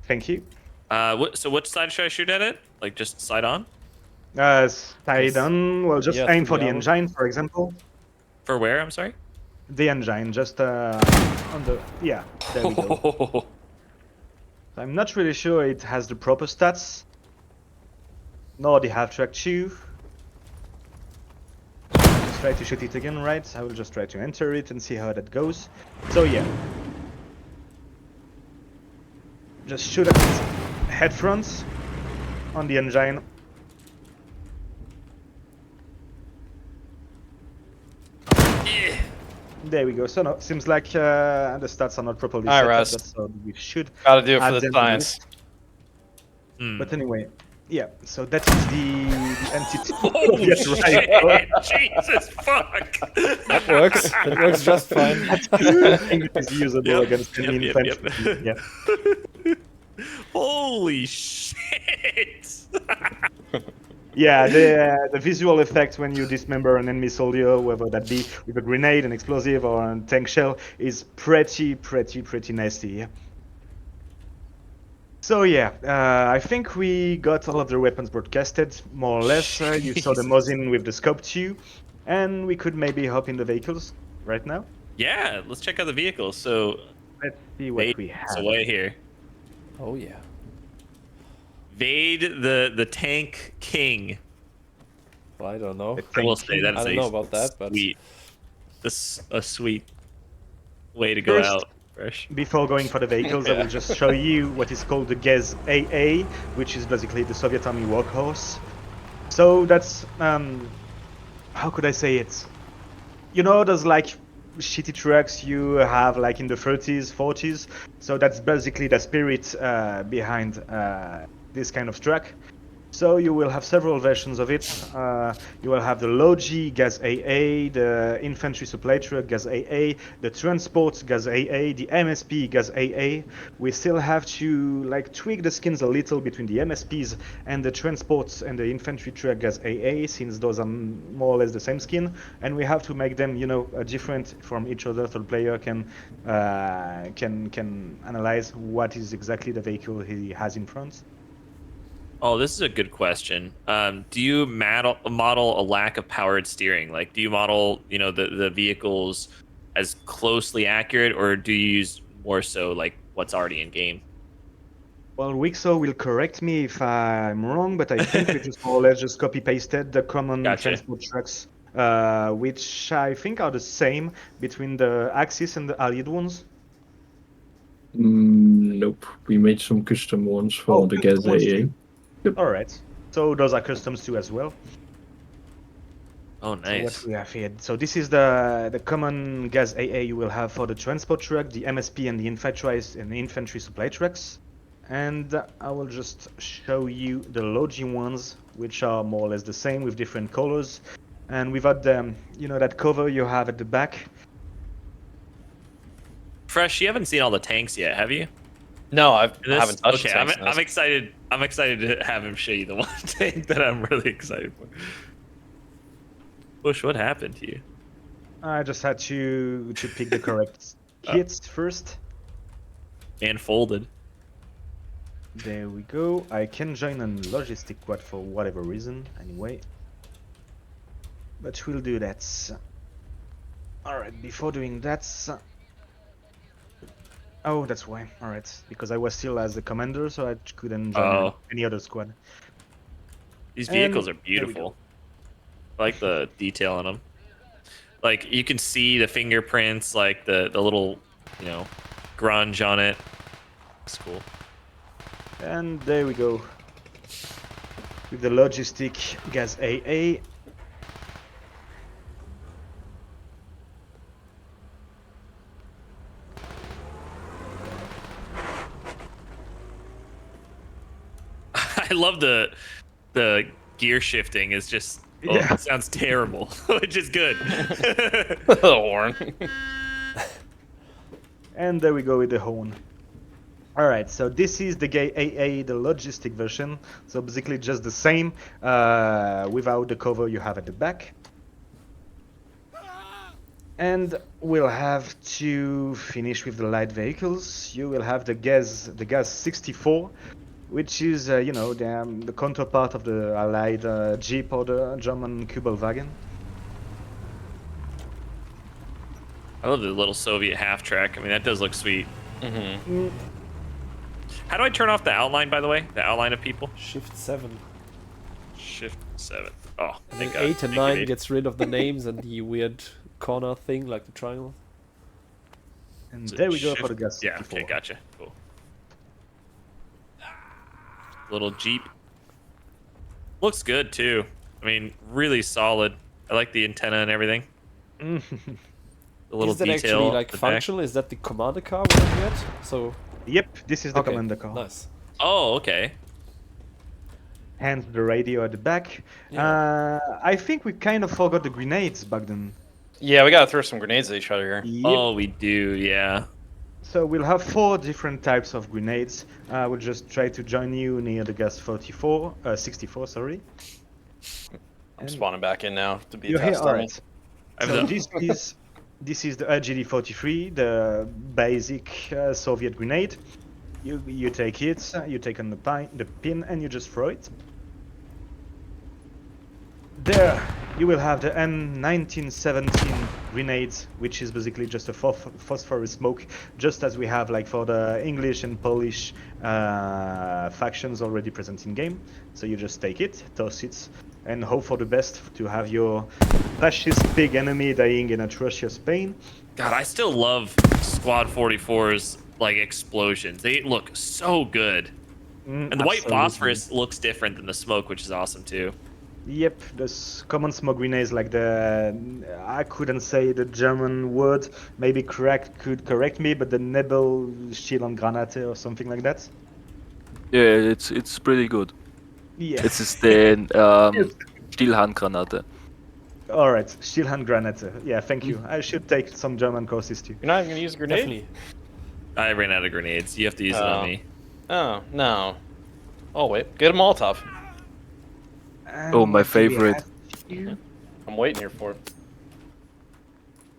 Thank you. So which side should I shoot at it? Like just side on? Side on, well, just Yeah, aim for through the the engine, for example. For where? I'm sorry. The engine, just on the, yeah, there we go. I'm not really sure it has the proper stats, nor the half track 2. just try to shoot it again, right? I will just try to enter it and see how that goes. So yeah. Just shoot at its head front on the engine. There we go. So no, seems like the stats are not properly Alright, set up. Raz. That's how we should. Gotta do it for add the them to science. it. Hmm. But anyway, yeah. So that is the entity. Oh Yes, right. shit! Jesus fuck! That works. That works just fine. I think it is usable Yep, against enemy infantry. yep. Yeah. Holy shit! Yeah, the visual effect when you dismember an enemy soldier, whether that be with a grenade, an explosive, or a tank shell, is pretty nasty. Yeah. So yeah, I think we got all of the weapons broadcasted, more or less. You saw the Jesus. Mosin with the scope 2, and we could maybe hop in the vehicles right now. Yeah, let's check out the vehicles. So, Let's see what Vade we is have. away here. Oh yeah. Vade, the tank king. Well, I don't know. The I will tank say that I is don't a know about that, but sweet, a sweet way to go First- out. Fresh. Before going for the vehicles, I will just show you what is called the GES AA, which is basically the Soviet Army workhorse. So that's how could I say it? You know, those like shitty trucks you have like in the 30s, 40s. So that's basically the spirit behind this kind of truck. So you will have several versions of it. You will have the Logi Gas AA, the Infantry Supply Truck Gas AA, the Transport Gas AA, the MSP Gas AA. We still have to like tweak the skins a little between the MSPs and the Transports and the Infantry Truck Gas AA, since those are more or less the same skin, and we have to make them, you know, different from each other, so the player can analyze what is exactly the vehicle he has in front. Oh, this is a good question. Do you model a lack of powered steering? Like, do you model, you know, the vehicles as closely accurate, or do you use more so like what's already in game? Well, Wixo will correct me if I'm wrong, but I think we just more or less just copy pasted the common Gotcha. transport trucks, which I think are the same between the Axis and the Allied ones. Nope. We made some custom ones for the custom gas ones AA. too? All right. So those are customs too as well. Oh, So what nice. we have here. So this is the common gas AA you will have for the transport truck, the MSP, and the infantry supply trucks. And I will just show you the Logi ones, which are more or less the same with different colors, and without the, you know, that cover you have at the back. Fresh, you haven't seen all the tanks yet, have you? No, I This- haven't touched okay, the I'm tanks. excited. I'm excited to have him show you the one tank that I'm really excited for. Bush, what happened to you? I just had to pick the correct kits first. And folded. There we go. I can join a logistic quad for whatever reason, anyway. But we'll do that. Alright, before doing that... Oh, that's why. Alright, because I was still as the commander, so I couldn't join any other squad. These vehicles And are there we go. beautiful. I like the detail on them. Like, you can see the fingerprints, like the little, you know, grunge on it. It's cool. And there we go. With the logistic gas AA. I love the gear shifting is just Yeah. it sounds terrible, which is good. The horn. And there we go with the horn. Alright, so this is the gay AA, the logistic version. So basically just the same, without the cover you have at the back. And we'll have to finish with the light vehicles. You will have the gas 64, which is, you know, the counterpart of the Allied Jeep or the German Kübelwagen. I love the little Soviet half track. I mean, that does look sweet. Mm-hmm. How do I turn off the outline, by the way? The outline of people? Shift 7. Shift. 7th. Oh, And thank then God. 8 and Thank you, 9 Vade. gets rid of the names and the weird corner thing, like the triangle. And So there we go for shift- the gas. Yeah, okay, gotcha. Cool. Little Jeep. Looks good too. I mean, really solid. I like the antenna and everything. The little Is that detail. actually like at the back. functional? Is that the commander car we're looking at? So Yep, this is the okay, commander car. nice. Oh, okay. Hence the radio at the back. Yeah. I think we kind of forgot the grenades back then. Yeah, we gotta throw some grenades at each other here. Yep. Oh, we do, yeah. So we'll have 4 different types of grenades. We'll just try to join you near the gas 64, sorry. I'm spawning back in now to be a You're here, test dummy. alright. So this is the RGD-43, the basic Soviet grenade. You take it, you take on the pin, and you just throw it. There, you will have the M1917 grenades, which is basically just a phosphorus smoke, just as we have like for the English and Polish factions already present in game. So you just take it, toss it, and hope for the best to have your fascist big enemy dying in atrocious pain. God, I still love Squad 44's like explosions. They look so good. And the white Absolutely. phosphorus looks different than the smoke, which is awesome too. Yep, the common smoke grenades, like I couldn't say the German word, maybe could correct me, but the Nebelschielerngranate or something like that. Yeah, it's pretty good. Yeah. Es ist den Stillhandgranate. Alright, Stielhandgranate. Yeah, thank you. I should take some German courses too. You're not even gonna use a grenade? Definitely. I ran out of grenades. You have to use it on me. Oh, no. Oh, wait. Get a Molotov. Oh, my And what do we favorite. have here? I'm waiting here for it.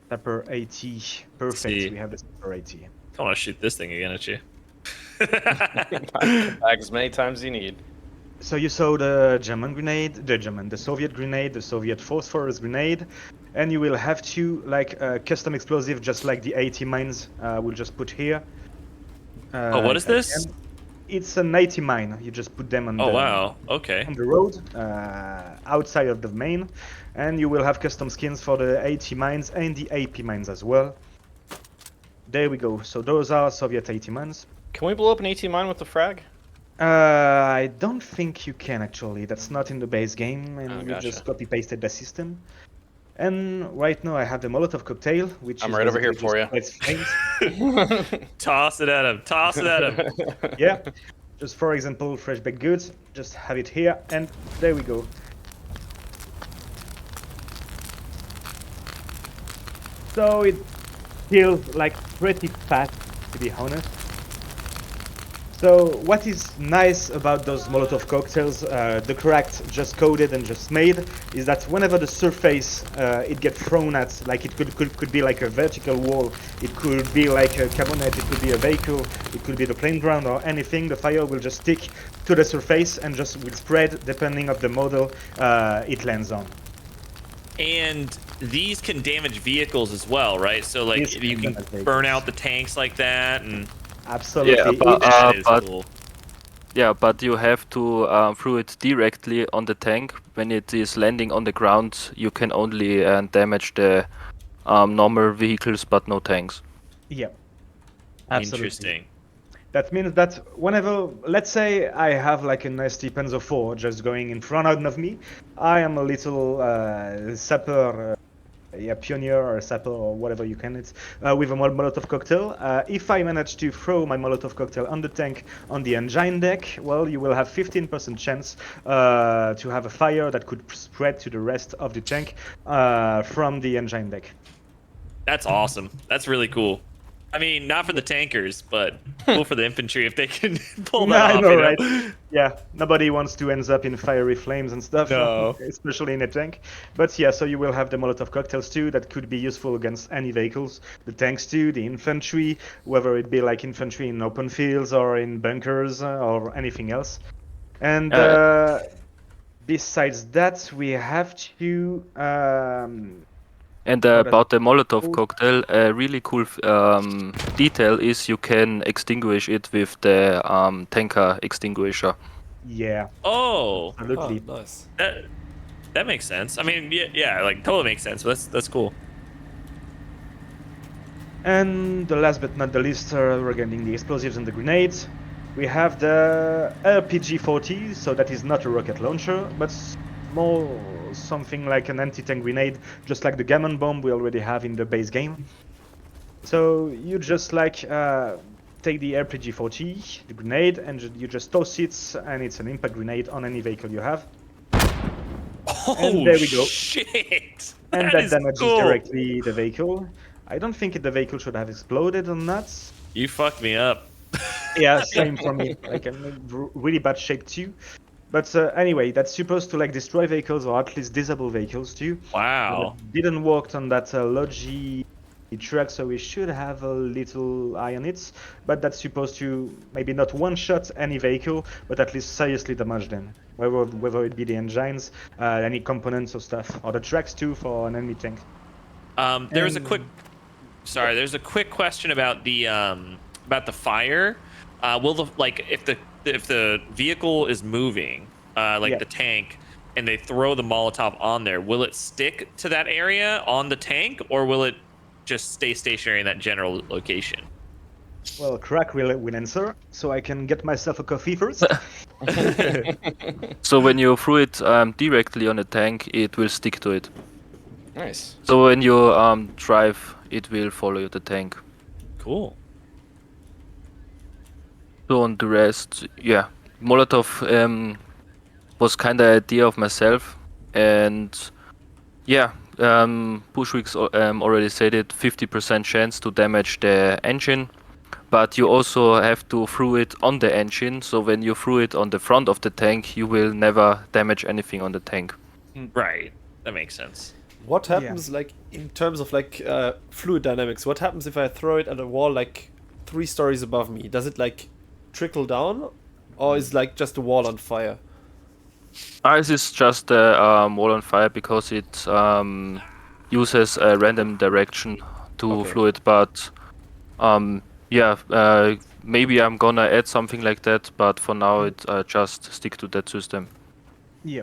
Sapper 80. Perfect, See. we have the Sapper 80. I want to shoot this thing again at you. Back as many times as you need. So you saw the German grenade, the Soviet grenade, the Soviet phosphorus grenade, and you will have to like custom explosive, just like the 80 mines. We'll just put here. Oh, what is if I this? can. It's an 80 mine. You just put them on Oh, the wow. Okay. on the road outside of the main, and you will have custom skins for the 80 mines and the AP mines as well. There we go. So those are Soviet 80 mines. Can we blow up an 18 mine with the frag? I don't think you can actually. That's not in the base game, and Oh, you gotcha. just copy pasted the system. And right now I have the Molotov cocktail, which I'm is right over here basically for just flames. Toss it at him. Toss it at him. Yeah, just for example, fresh baked goods. Just have it here, and there we go. So it feels like pretty fast, to be honest. So what is nice about those Molotov cocktails, the correct just coded and just made, is that whenever the surface it gets thrown at, like it could be like a vertical wall, it could be like a cabinet, it could be a vehicle, it could be the plain ground or anything, the fire will just stick to the surface and just will spread depending of the model it lands on. And these can damage vehicles as well, right? So like These you can can damage burn vehicles. out the tanks like that, and Absolutely. Yeah, but, that is but cool. yeah, but you have to throw it directly on the tank. When it is landing on the ground, you can only damage the normal vehicles, but no tanks. Yeah. Absolutely. Interesting. That means that whenever, let's say I have like a nasty Panzer 4 just going in front of me, I am a little sapper, pioneer or sapper or whatever you can it, with a Molotov cocktail. If I manage to throw my Molotov cocktail on the tank on the engine deck, well, you will have 15% chance to have a fire that could spread to the rest of the tank from the engine deck. That's awesome. That's really cool. I mean, not for the tankers, but cool for the infantry if they can pull that I off. know, you know? right? Yeah, nobody wants to end up in fiery flames and stuff, No. especially in a tank. But yeah, so you will have the Molotov cocktails too that could be useful against any vehicles. The tanks too, the infantry, whether it be like infantry in open fields or in bunkers or anything else. And besides that, we have to... And that's about the Molotov cool. cocktail, a really cool detail is you can extinguish it with the tanker extinguisher. yeah, Oh, absolutely. Ah, nice. That makes sense. I mean, yeah, like totally makes sense. That's cool. And the last but not the least, regarding the explosives and the grenades, we have the RPG-40. So that is not a rocket launcher, but more something like an anti-tank grenade, just like the gammon bomb we already have in the base game. So you just like take the RPG-40, the grenade, and you just toss it, and it's an impact grenade on any vehicle you have. Oh, there we go. shit! And that is damages cool. directly the vehicle. I don't think the vehicle should have exploded or not. You fucked me up. Yeah, same for me. Like I'm in really bad shape too. But anyway, that's supposed to like destroy vehicles or at least disable vehicles too. Wow. But it didn't work on that Logi truck, so we should have a little eye on it. But that's supposed to maybe not one-shot any vehicle, but at least seriously damage them. Whether it be the engines, any components or stuff, or the tracks too for an enemy tank. There's a quick. Sorry, there's a quick question about the fire. Will the if the vehicle is moving, the tank, and they throw the Molotov on there, will it stick to that area on the tank, or will it just stay stationary in that general location? Well, Crack will answer, so I can get myself a coffee first. So when you throw it directly on the tank, it will stick to it. Nice. So when you drive, it will follow the tank. Cool. So on the rest, yeah, Molotov was kind of idea of myself, and yeah, Bushwick's already said it, 50% chance to damage the engine, but you also have to throw it on the engine. So when you throw it on the front of the tank, you will never damage anything on the tank. Right. That makes sense. What happens, like, in terms of, like, fluid dynamics? What happens if I throw it at a wall, like, 3 stories above me? Does it, like, trickle down? Or is, like, just the wall on fire? Ours is just a wall on fire because it uses a random direction to fluid, but maybe I'm gonna add something like that, but for now it just stick to that system. Yeah.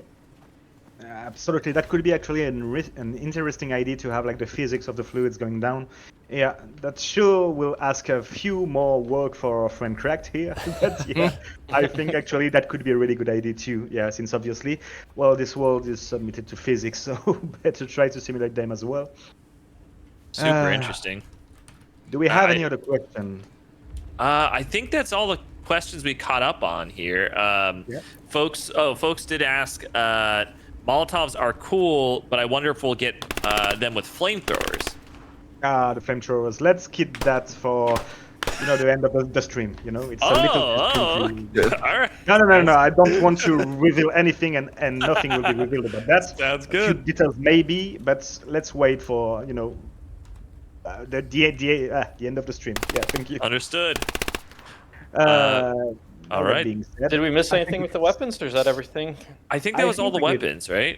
Absolutely, that could be actually an interesting idea to have like the physics of the fluids going down. Yeah, that sure will ask a few more work for our friend Cracked here, but yeah, I think actually that could be a really good idea too. Yeah, since obviously, well, this world is submitted to physics, so better try to simulate them as well. Super interesting. Do we have any other question? I think that's all the questions we caught up on here. Folks did ask. Molotovs are cool, but I wonder if we'll get them with flamethrowers. The flamethrowers. Let's keep that for, the end of the stream. It's a little. All right. No. I don't want to reveal anything, and nothing will be revealed about that. Sounds A few good. details maybe, but let's wait for the end of the stream. Yeah, thank you. Understood. All right. Being said, Did we miss anything with the weapons, or is that everything? I think that was all the we did. weapons, right?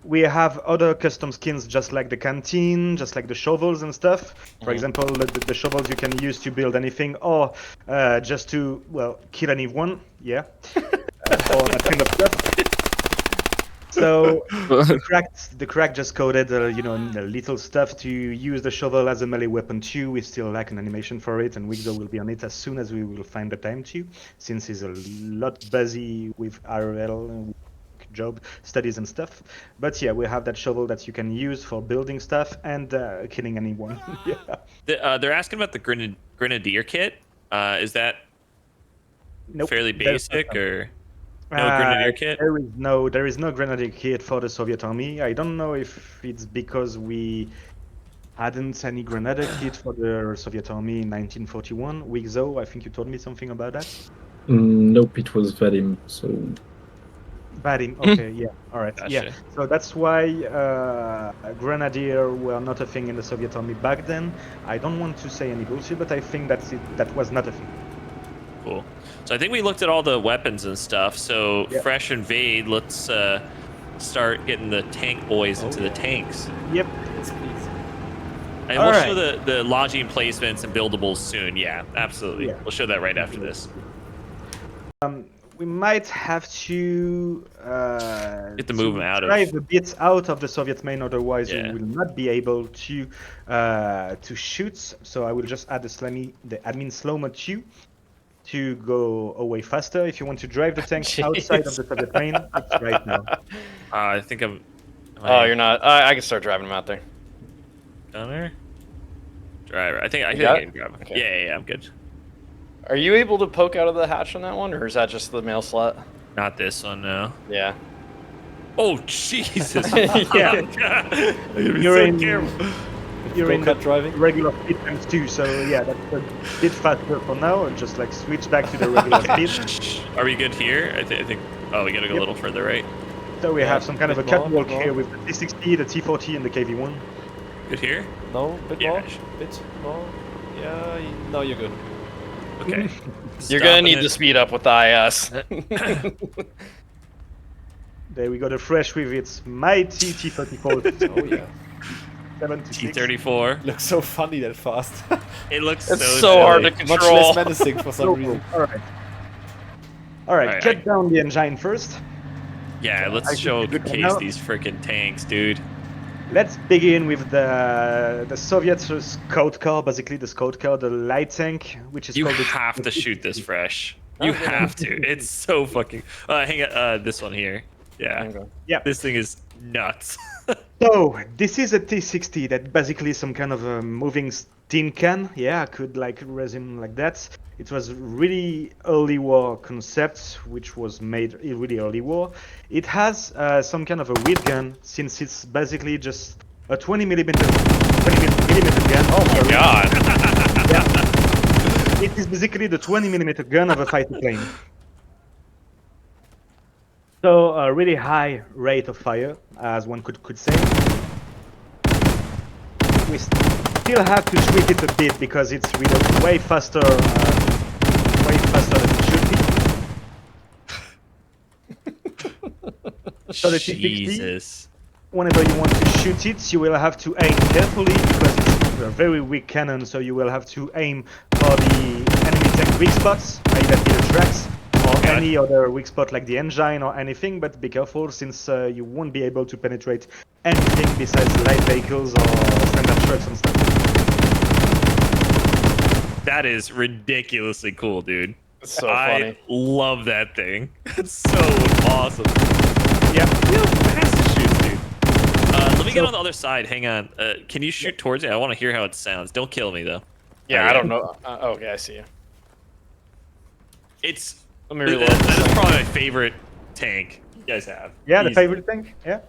We have other custom skins, just like the canteen, just like the shovels and stuff. For example, the shovels you can use to build anything, or just to kill anyone. Yeah, or that kind of stuff. So the crack just coded, the little stuff to use the shovel as a melee weapon too. We still lack an animation for it, and Wigdo will be on it as soon as we will find the time to, since he's a lot busy with RL job studies and stuff. But yeah, we have that shovel that you can use for building stuff and killing anyone. Yeah. They're asking about the grenadier kit. Is that Nope, fairly there's basic, no- or no grenadier kit? There is no grenadier kit for the Soviet army. I don't know if it's because we hadn't any grenadier kit for the Soviet army in 1941. Wigzo, I think you told me something about that. Nope, it was Vadim. So Batting. Okay, yeah, all right, Gotcha. yeah. So that's why grenadier were not a thing in the Soviet army back then. I don't want to say any bullshit, but I think that was not a thing. Cool. So I think we looked at all the weapons and stuff. So Fresh and Vade, let's start getting the tank boys into the tanks. Yep. Yes, please. And we'll show the lodging placements and buildables soon. Yeah, absolutely. Yeah. We'll show that right after this. We might have to Get the movement out of- drive a bit out of the Soviet main, otherwise Yeah. you will not be able to shoot. So I will just add the admin slow-mo 2 to go away faster. If you want to drive the tank outside of the Soviet main, it's right now. I think I'm. Oh, you're not. I can start driving him out there. Gunner? Driver. I think I got can it? grab him. Okay. Yeah, I'm good. Are you able to poke out of the hatch on that one, or is that just the mail slot? Not this one, no. Yeah. Oh, Jesus. Yeah. You're so in- careful. You're in Go-kart the driving. regular speed times 2, so yeah, that's a bit faster for now. Just like switch back to the regular speed. Are we good here? I think. Oh, we gotta go a Yep. little further, right? So we Yeah, have some kind of a bit more, catwalk bit more. here with the T60, the T40, and the KV1. Good here? No, bit Yeah, more. sh- Bit more. Yeah. No, you're good. Okay. You're gonna Stopping need it. to speed up with the IS. There we go, the fresh with its mighty T34. Oh yeah. 76. T34. Looks so funny that fast. It looks It's so so hard to silly. Much control. less menacing for some reason. Alright. Alright, Alright, cut I- down the engine first. Yeah, I let's think show it's good for case now. these freaking tanks, dude. Let's begin with the Soviet scout car, basically the scout car, the light tank, which is You called the have to shoot this fresh. You Okay. have to. It's so fucking. Hang on. This one here. Yeah. Okay. Yeah. This thing is nuts. So this is a T60 that basically some kind of a moving tin can. Yeah, I could like resume like that. It was really early war concept, which was made in really early war. It has some kind of a weird gun, since it's basically just a 20 millimeter gun. Oh my god. It is basically the 20 millimeter gun of a fighter plane. So a really high rate of fire, as one could say. We still have to tweak it a bit because it's really way faster than it should be. So the T60, Jesus. whenever you want to shoot it, you will have to aim carefully because it's a very weak cannon. So you will have to aim for the enemy tank weak spots, either the tracks or any other weak spot like the engine or anything. But be careful, since you won't be able to penetrate anything besides light vehicles or standard trucks and stuff. That is ridiculously cool, dude. It's so I funny. love that thing. It's so awesome. Yeah. Real fast it shoots, dude. Let me get So- on the other side. Hang on. Can you shoot towards me? I want to hear how it sounds. Don't kill me, though. Yeah, Oh, I don't know. Okay, I see you. It's. Let me That reload this is thing. probably my favorite tank you guys have. Yeah, the Easily. favorite tank. Yeah.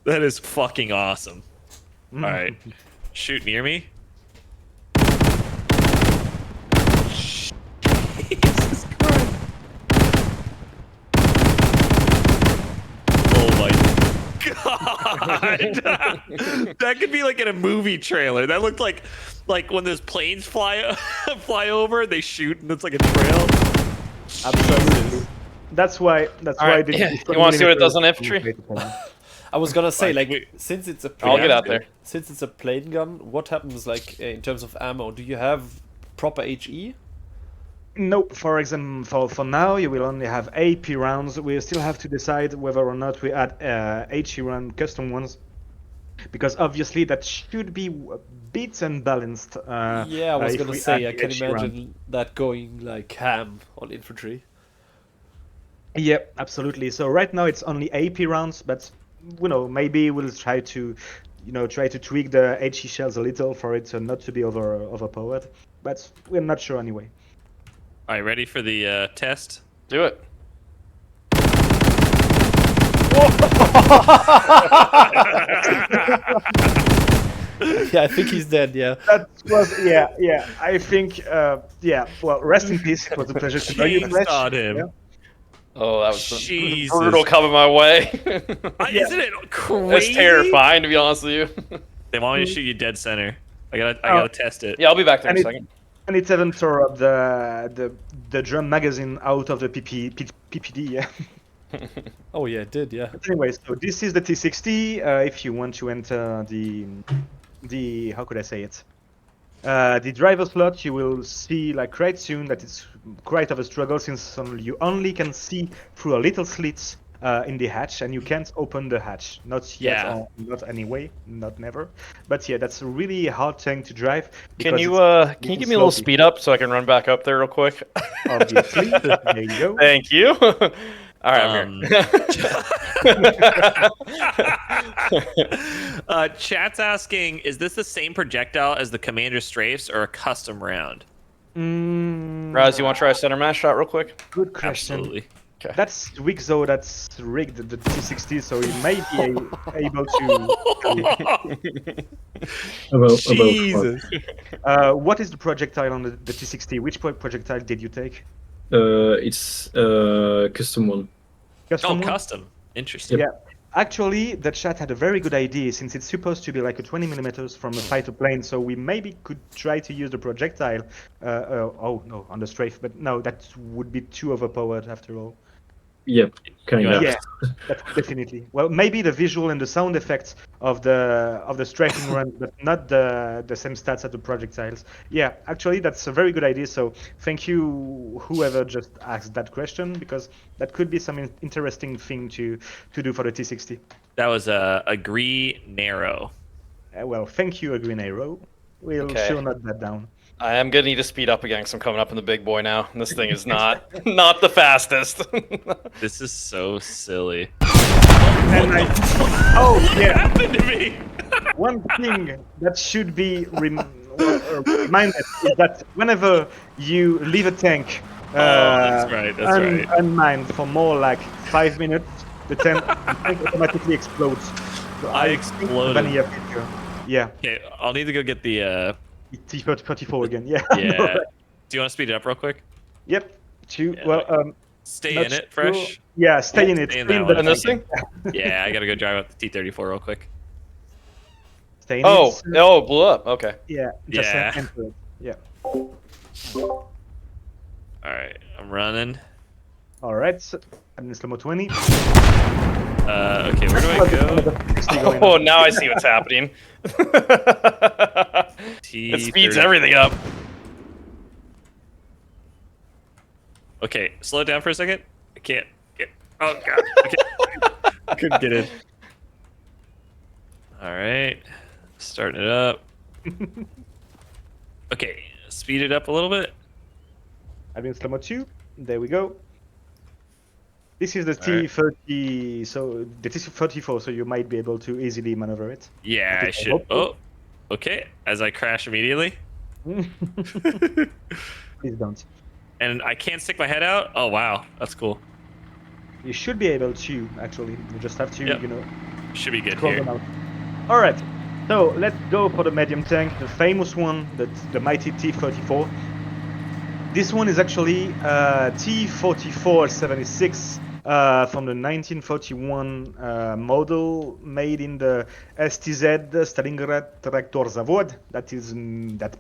That is fucking awesome. Mm. All right. Shoot near me. Jesus Christ. Oh my god. That could be like in a movie trailer. That looked like when those planes fly fly over, they shoot and it's like a trail. Absolutely. That's why. All right, yeah, you wanna see what it does on infantry? I was gonna say, like, Wait. since it's a I'll get out there. Since it's a plane gun, what happens like in terms of ammo? Do you have proper HE? No, for example, for now you will only have AP rounds. We still have to decide whether or not we add HE round custom ones, because obviously that should be a bit unbalanced. Yeah, I was if gonna we say, I add can HE round. imagine that going like ham on infantry. Yeah, absolutely. So right now it's only AP rounds, but maybe we'll try to, tweak the HE shells a little for it not to be overpowered. But we're not sure anyway. All right, ready for the test? Do it. Yeah, I think he's dead. Yeah. That was yeah. I think Well, rest in peace. It was a pleasure to know you, Fletch. Chainsawed him. Yeah. Oh, that was Jesus. brutal coming my way. Isn't it crazy? That's terrifying, to be honest with you. They want me to shoot you dead center. I gotta test it. Yeah, I'll be back there in a And second. And it even tore up the drum magazine out of the PPD. Yeah. Oh yeah, it did. Yeah. But anyway, so this is the T60. If you want to enter the how could I say it? The driver slot, you will see like quite soon that it's quite of a struggle since you only can see through a little slits in the hatch, and you can't open the hatch. Not yet, Yeah. or not anyway, not never. But yeah, that's a really hard tank to drive. Can because you it's can you give me a little sloppy. speed up so I can run back up there real quick? Obviously, there you go. Thank you. All right, I'm here. Chat's asking, is this the same projectile as the Commander Strafes or a custom round? Raz, you want to try a center mass shot real quick? Good question. Absolutely. Okay. That's weak, though. That's rigged, the T60, so you may be able to. About Jesus. What is the projectile on the T60? Which projectile did you take? It's custom one. Custom one? Custom. Interesting. Yeah. Actually, the chat had a very good idea since it's supposed to be like a 20 millimeters from a fighter plane, so we maybe could try to use the projectile. Oh no, on the strafe, but no, that would be too overpowered after all. Yep, kind of. Yeah, that definitely. Well, maybe the visual and the sound effects of the strafing run, but not the same stats as the projectiles. Yeah, actually, that's a very good idea. So thank you, whoever just asked that question, because that could be some interesting thing to do for the T60. That was a Green Narrow. Well, thank you, Green Arrow. We'll Okay. sure note that down. I am gonna need to speed up again because I'm coming up in the big boy now. And this thing is not the fastest. This is so silly. And oh What yeah, happened to me? one thing that should be reminded is that whenever you leave a tank that's right, that's right. unmined for more like 5 minutes, the tank automatically explodes. So I think exploded. vanilla feature. Yeah, Okay, I'll need to go get the. T34 again. Yeah. Yeah. Do you want to speed it up real quick? Yep. Yeah, Well, Stay not in it, sure. fresh. Yeah, stay in it. Stay in Stay that in one. the And this tank. thing? Yeah, I gotta go drive up the T34 real quick. Stay in Oh, it. no, it blew up. Okay. Yeah. Just Yeah. enter it. Yeah. All right, I'm running. All right. So, I'm in slow-mo 20. Okay, where do I go? Oh, now I see what's happening. It speeds everything up. Okay, slow it down for a second. I can't get. Oh god. Okay. I couldn't get in. All right, starting it up. Okay, speed it up a little bit. I'm in slow-mo 2. There we go. This is the All right. T30, so the T34, so you might be able to easily maneuver it. Yeah, I should. hope so. Oh, okay. As I crash immediately. Please don't. And I can't stick my head out. Oh wow, that's cool. You should be able to, actually. You just have to, Yep. you know, Should be good scroll here. them out. All right. So let's go for the medium tank, the famous one, the mighty T34. This one is actually T4476 from the 1941 model made in the STZ Stalingrad Traktor Zavod. That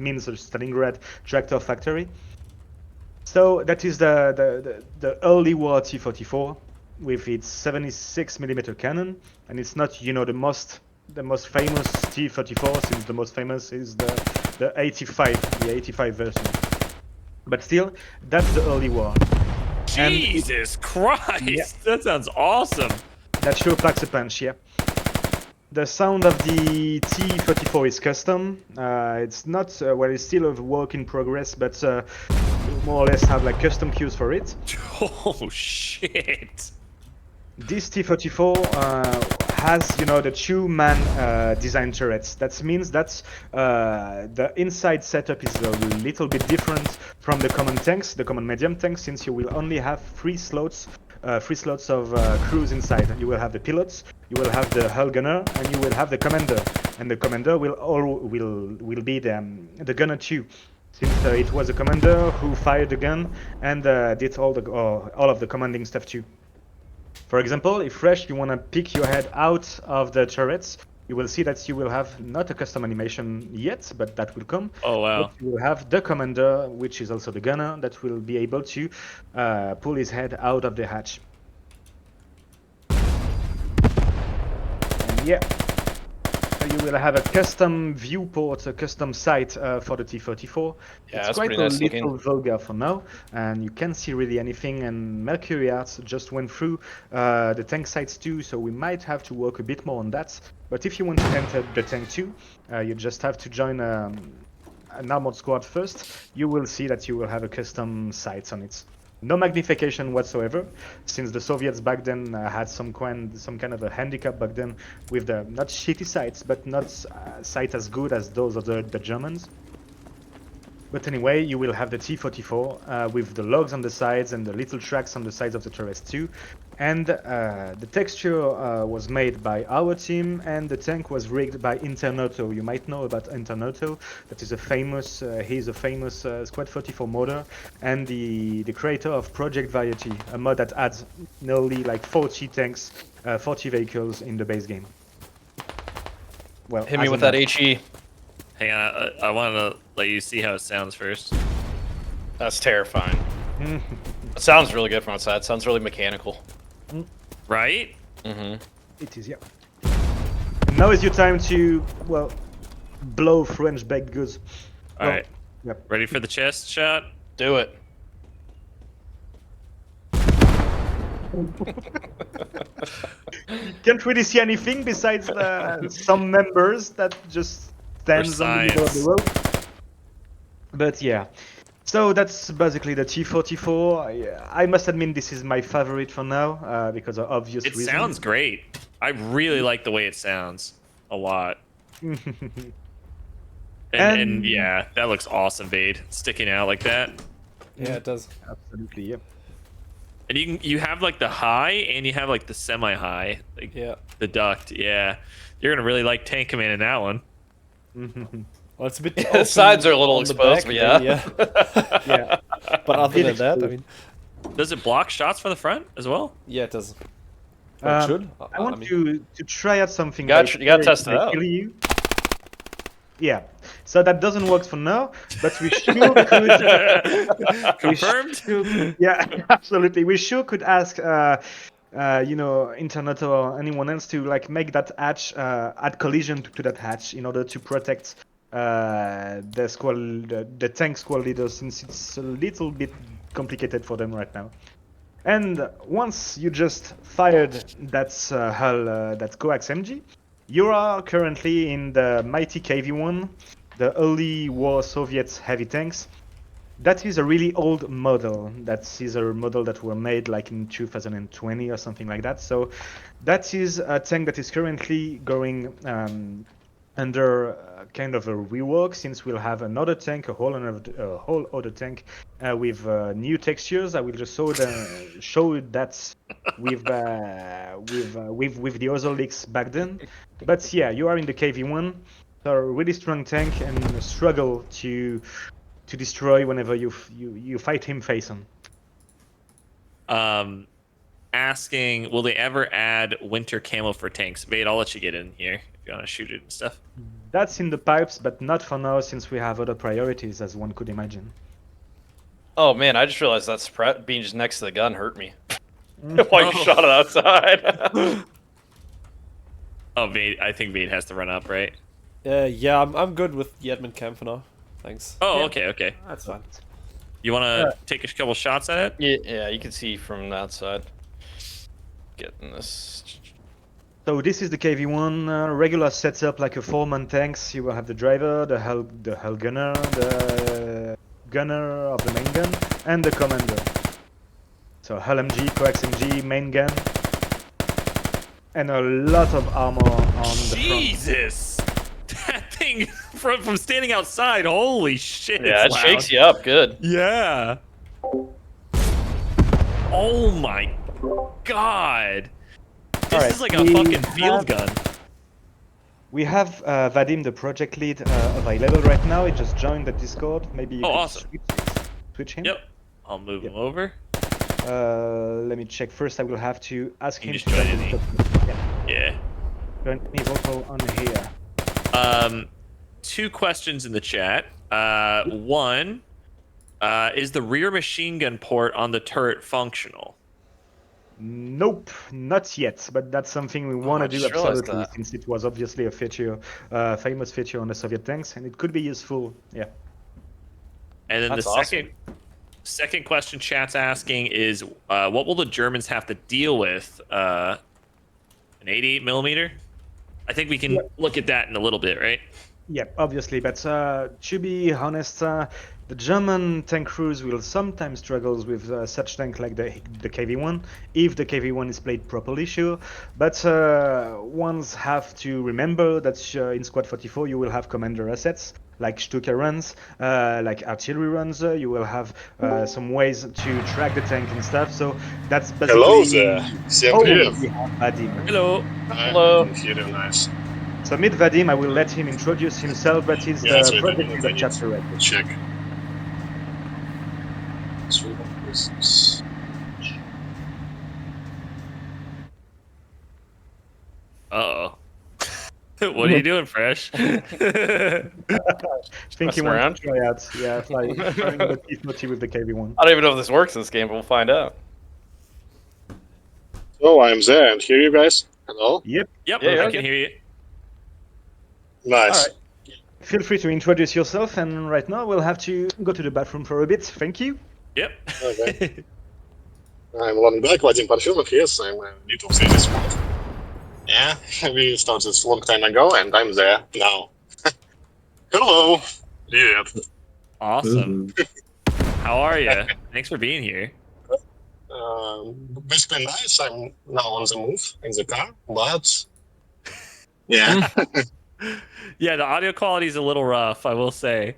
means the Stalingrad Tractor Factory. So that is the early war T44 with its 76mm cannon, and it's not, you know, the most famous T34, since the most famous is the 85 version. But still, that's the early war. Jesus Christ, Yeah. that sounds awesome. That sure packs a punch, yeah. The sound of the T34 is custom. It's not, well, it's still a work in progress, but you more or less have like custom cues for it. Oh shit. This T34 has, you know, the two-man design turrets. That means that the inside setup is a little bit different from the common tanks, the common medium tanks, since you will only have three slots of crews inside. You will have the pilots, you will have the hull gunner, and you will have the commander. And the commander will be the gunner too, since it was the commander who fired the gun and did all of the commanding stuff too. For example, if fresh you want to pick your head out of the turrets, you will see that you will have not a custom animation yet, but that will come. Oh wow. But you will have the commander, which is also the gunner, that will be able to pull his head out of the hatch. And yeah, you will have a custom viewport, a custom sight for the T-34. Yeah, It's that's quite pretty a nice little looking. vulgar for now, and you can't see really anything. And Mercury Arts just went through the tank sights too, so we might have to work a bit more on that. But if you want to enter the tank too, you just have to join an armored squad first. You will see that you will have a custom sights on it. No magnification whatsoever, since the Soviets back then had some kind of a handicap back then with the not shitty sights, but not sight as good as those of the Germans. But anyway, you will have the T-44 with the logs on the sides and the little tracks on the sides of the turrets too. And the texture was made by our team, and the tank was rigged by Internoto. You might know about Internoto. That is a famous, he's a famous Squad 34 modder, and the creator of Project Variety, a mod that adds nearly like 40 tanks, 40 vehicles in the base game. Well, Hit me as with a that mod. HE. Hang on, I want to let you see how it sounds first. That's terrifying. It sounds really good from outside. It sounds really mechanical. Right? Mm-hmm. It is, yeah. And now is your time to, well, blow French baked goods. All right. Yep. Ready for the chest shot? Do it. Can't really see anything besides some members that just stands on the middle of the science. road. But yeah, so that's basically the T-44. I must admit this is my favorite for now because of obvious It reasons. sounds great. I really like the way it sounds a lot. And yeah, that looks awesome, Vade. Sticking out like that. Yeah, it does. Absolutely, yeah. And you have like the high and you have like the semi-high, like Yeah. the duct. Yeah, you're gonna really like Tank Command in that one. Well, it's a bit. The open sides are a little on the exposed, back, but maybe, yeah. Yeah. But other than It's that, I cool. mean, Does it block shots from the front as well? yeah, it does. Well, it should. I want mean, to try out something. You gotta test it I out. kill you. Yeah, so that doesn't work for now, but we sure could. Confirmed. Yeah, absolutely. We sure could ask, Internet or anyone else to like make that hatch add collision to that hatch in order to protect the tank squad leaders, since it's a little bit complicated for them right now. And once you just fired that hull, that coax MG, you are currently in the mighty KV-1, the early war Soviet heavy tanks. That is a really old model. That is a model that were made like in 2020 or something like that. So that is a tank that is currently going under kind of a rework, since we'll have another tank, a whole other tank with new textures. I will just show that with the other leaks back then. But yeah, you are in the KV-1, so a really strong tank and struggle to destroy whenever you fight him face on. Asking, will they ever add winter camo for tanks? Vade, I'll let you get in here if you want to shoot it and stuff. That's in the pipes, but not for now, since we have other priorities, as one could imagine. Oh man, I just realized that being just next to the gun hurt me. While you shot it outside. Oh, Vade, I think Vade has to run up, right? yeah, I'm good with the admin cam for now. Thanks. Oh, Yeah. okay. That's fine. You want to take a couple shots at it? Yeah, you can see from the outside. Getting this. So this is the KV-1 regular setup, like a 4-man tanks. You will have the driver, the hull gunner, the gunner of the main gun, and the commander. So hull MG, coax MG, main gun, and a lot of armor on the front. Jesus! That thing from standing outside, holy shit! Yeah, it it's shakes loud. you up good. Yeah. Oh my god! This Alright, is like a we fucking field gun. We have Vadim, the project lead, available right now. He just joined the Discord. Maybe you Oh, could awesome. switch him. Yep. I'll move him over. Let me check first. I will have to ask You him just to join join any. the Discord. Yeah, Yeah. join any vocal on here. Two questions in the chat. One, is the rear machine gun port on the turret functional? Nope, not yet. But that's something we want I to do just realized absolutely, that. since it was obviously a feature, famous feature on the Soviet tanks, and it could be useful. Yeah. And then That's the awesome. second question chat's asking is, what will the Germans have to deal with? An 88 millimeter? I think we can look at that in a little bit, right? Yeah, obviously, but to be honest, the German tank crews will sometimes struggle with such tank like the KV-1, if the KV-1 is played properly, sure. But ones have to remember that in Squad 44 you will have commander assets, like Stuka runs, like artillery runs, you will have some ways to track the tank and stuff, so that's basically... Hello there. Всем Oh, привет. we have Vadim. Hello. Hi, Hello. I can hear you nice. So meet Vadim, I will let him introduce himself, but he's Yeah, the wait a project minute, lead I of need Chapter Red. to check. Is- Uh-oh. What are you doing, Fresh? Think he messing wants around. to try out. Yeah, flying the T-40 with the KV-1. I don't even know if this works in this game, but we'll find out. So I'm there and hear you guys. Hello. Yep. Yep, Yeah, I you're can good. hear you. Nice. Alright. Feel free to introduce yourself, and right now we'll have to go to the bathroom for a bit. Thank you. Yep. Okay. I'm running back. Vadim Parfilov, yes, I'm a lead of the squad. Yeah, we started a long time ago and I'm there now. Hello. Yeah. Awesome. How are you? Thanks for being here. Basically nice. I'm now on the move in the car, but yeah. Yeah, the audio quality is a little rough, I will say.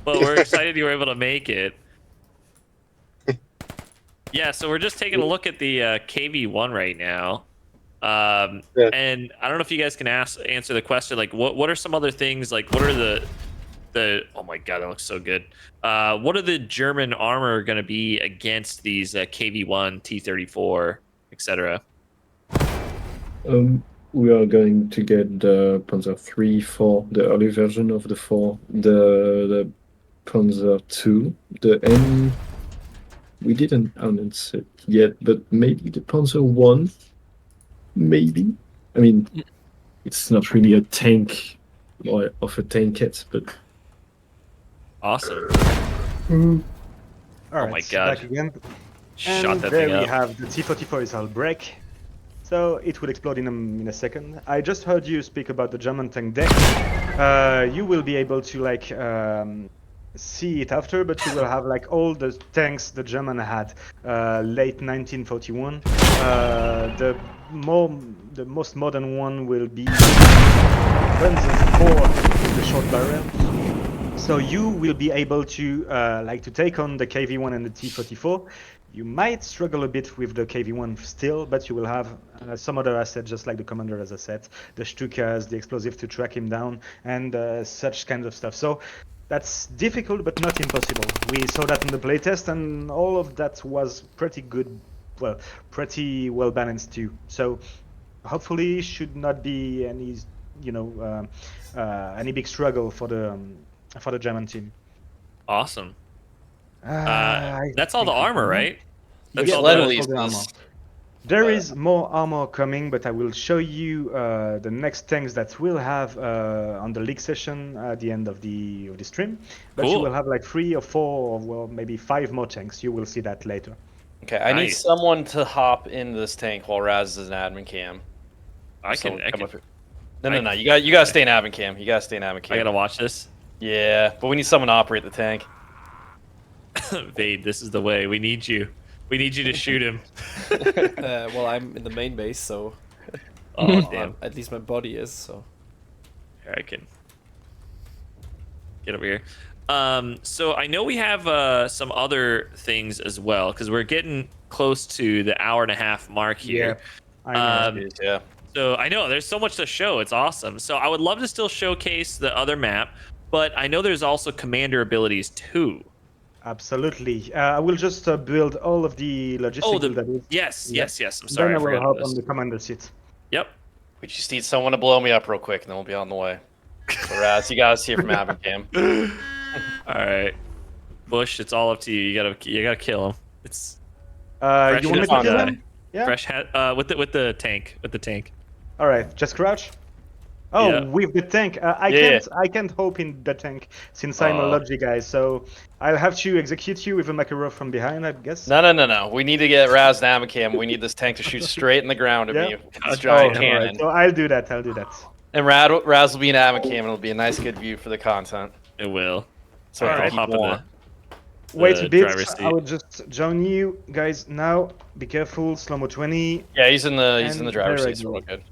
But we're excited you were able to make it. Yeah, so we're just taking a look at the KV-1 right now. Yeah. And I don't know if you guys can answer the question, like, what are some other things, like, what are the oh my god, that looks so good. What are the German armor going to be against these KV-1, T-34, etc.? We are going to get the Panzer III, 4, the early version of the 4, the Panzer II, the N. We didn't announce it yet, but maybe the Panzer I. Maybe. I mean, it's not really a tank or of a tankette, but. Awesome. Alright, my God. back again. Shot And that there thing we up. have the T-44 is all break. So it will explode in a second. I just heard you speak about the German tank deck. You will be able to like see it after, but you will have like all the tanks the German had late 1941. The most modern one will be Panzer 4 with the short barrel. So you will be able to like to take on the KV-1 and the T-44. You might struggle a bit with the KV-1 still, but you will have some other assets, just like the commander as a set, the Stukas, the explosive to track him down, and such kinds of stuff. So that's difficult, but not impossible. We saw that in the playtest, and all of that was pretty good, well, pretty well balanced too. So hopefully, should not be any, any big struggle for the German team. Awesome. I That's all the think we armor, can- right? The That's all sled the- all releases. the armor. There is more armor coming, but I will show you the next tanks that we'll have on the league session at the end of the stream. But you Cool. will have like 3 or 4 or well maybe 5 more tanks. You will see that later. Okay, I need Nice. someone to hop into this tank while Raz is an admin cam. I can. Someone I come can. up here. No. You gotta stay in admin cam. You gotta stay in admin I cam. gotta watch this. Yeah, but we need someone to operate the tank. Vade, this is the way. We need you. We need you to shoot him. Well, I'm in the main base, so Oh damn. at least my body is. So Here, I can get over here. So I know we have some other things as well because we're getting close to the hour-and-a-half mark here. I know. Yeah. So I know there's so much to show. It's awesome. So I would love to still showcase the other map, but I know there's also commander abilities too. Absolutely. I will just build all of the logistic Oh, buildables. yes. I'm Then sorry, I I will forgot hop about on this. the commander seat. Yep. We just need someone to blow me up real quick, and then we'll be on the way. So Raz, you gotta see it from admin cam. All right, Bush, it's all up to you. You gotta kill him. It's Fresh You want me hat to kill on him? Yeah. Fresh hat with the tank. With the tank. All right, just crouch. Oh, Yeah. with the tank. Yeah. I can't hope in the tank since I'm a Oh. logi guy. So I'll have to execute you with a Makarov from behind, I guess. No. We need to get Raz and Amicam. We need this tank to shoot straight in the ground at Yeah. me with this God giant damn. cannon. Alright, so I'll do that. I'll do that. And Raz will be an Amicam, and it'll be a nice, good view for the content. It will. So All right, I'll people hop in want. Wait the a bit. driver's seat. I will just join you guys now. Be careful. Slow-mo 20. Yeah, he's in the And driver's there I seat, so go. we're good.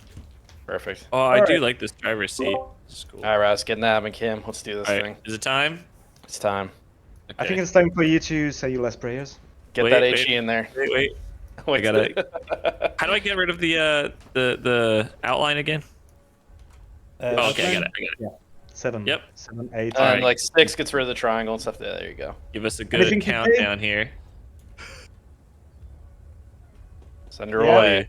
Perfect. Oh, I do Alright. like this driver's seat. It's cool. All right, Raz, get in the Amicam. Let's do this All right, thing. is it time? It's time. I Okay. think it's time for you to say your last prayers. Get Wait, that wait. HE in there. Wait. I gotta. How do I get rid of the outline again? Oh, okay, I got it. 7. Yep. 7, 8. And Alright. like 6 gets rid of the triangle and stuff. There you go. Give us a good Anything to say? countdown here. Send her Yeah. away.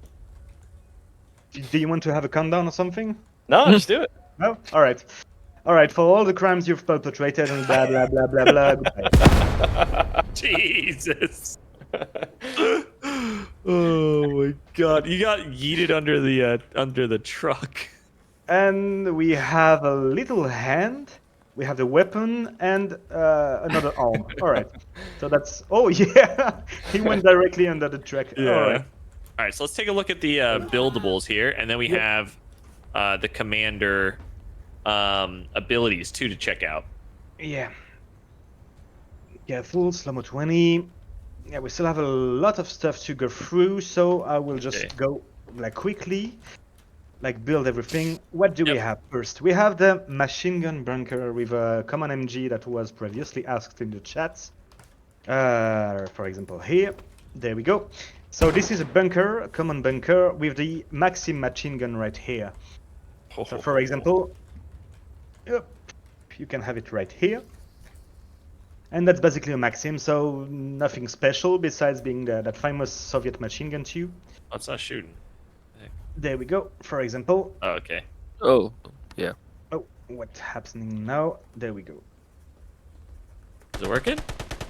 Do you want to have a countdown or something? No, just do it. No? Alright. Alright, for all the crimes you've perpetrated and blah blah blah blah blah. Goodbye. Jesus. Oh my God! You got yeeted under the truck. And we have a little hand. We have the weapon and another arm. Alright. So that's. Oh yeah! He went directly under the truck. Alright. All right, so let's take a look at the buildables here, and then we have the commander abilities too to check out. Yeah. Careful, slow-mo 20. Yeah, we still have a lot of stuff to go through, so I will just Okay. go like quickly, like build everything. What do we Yep. have first? We have the machine gun bunker with a common MG that was previously asked in the chat. For example, here. There we go. So this is a bunker, a common bunker with the Maxim machine gun right here. So for example, yep, you can have it right here. And that's basically a Maxim, so nothing special besides being that famous Soviet machine gun tube. Oh, it's not shooting. There we go, for example. Oh, okay. Oh, yeah. Oh, what's happening now? There we go. Is it working?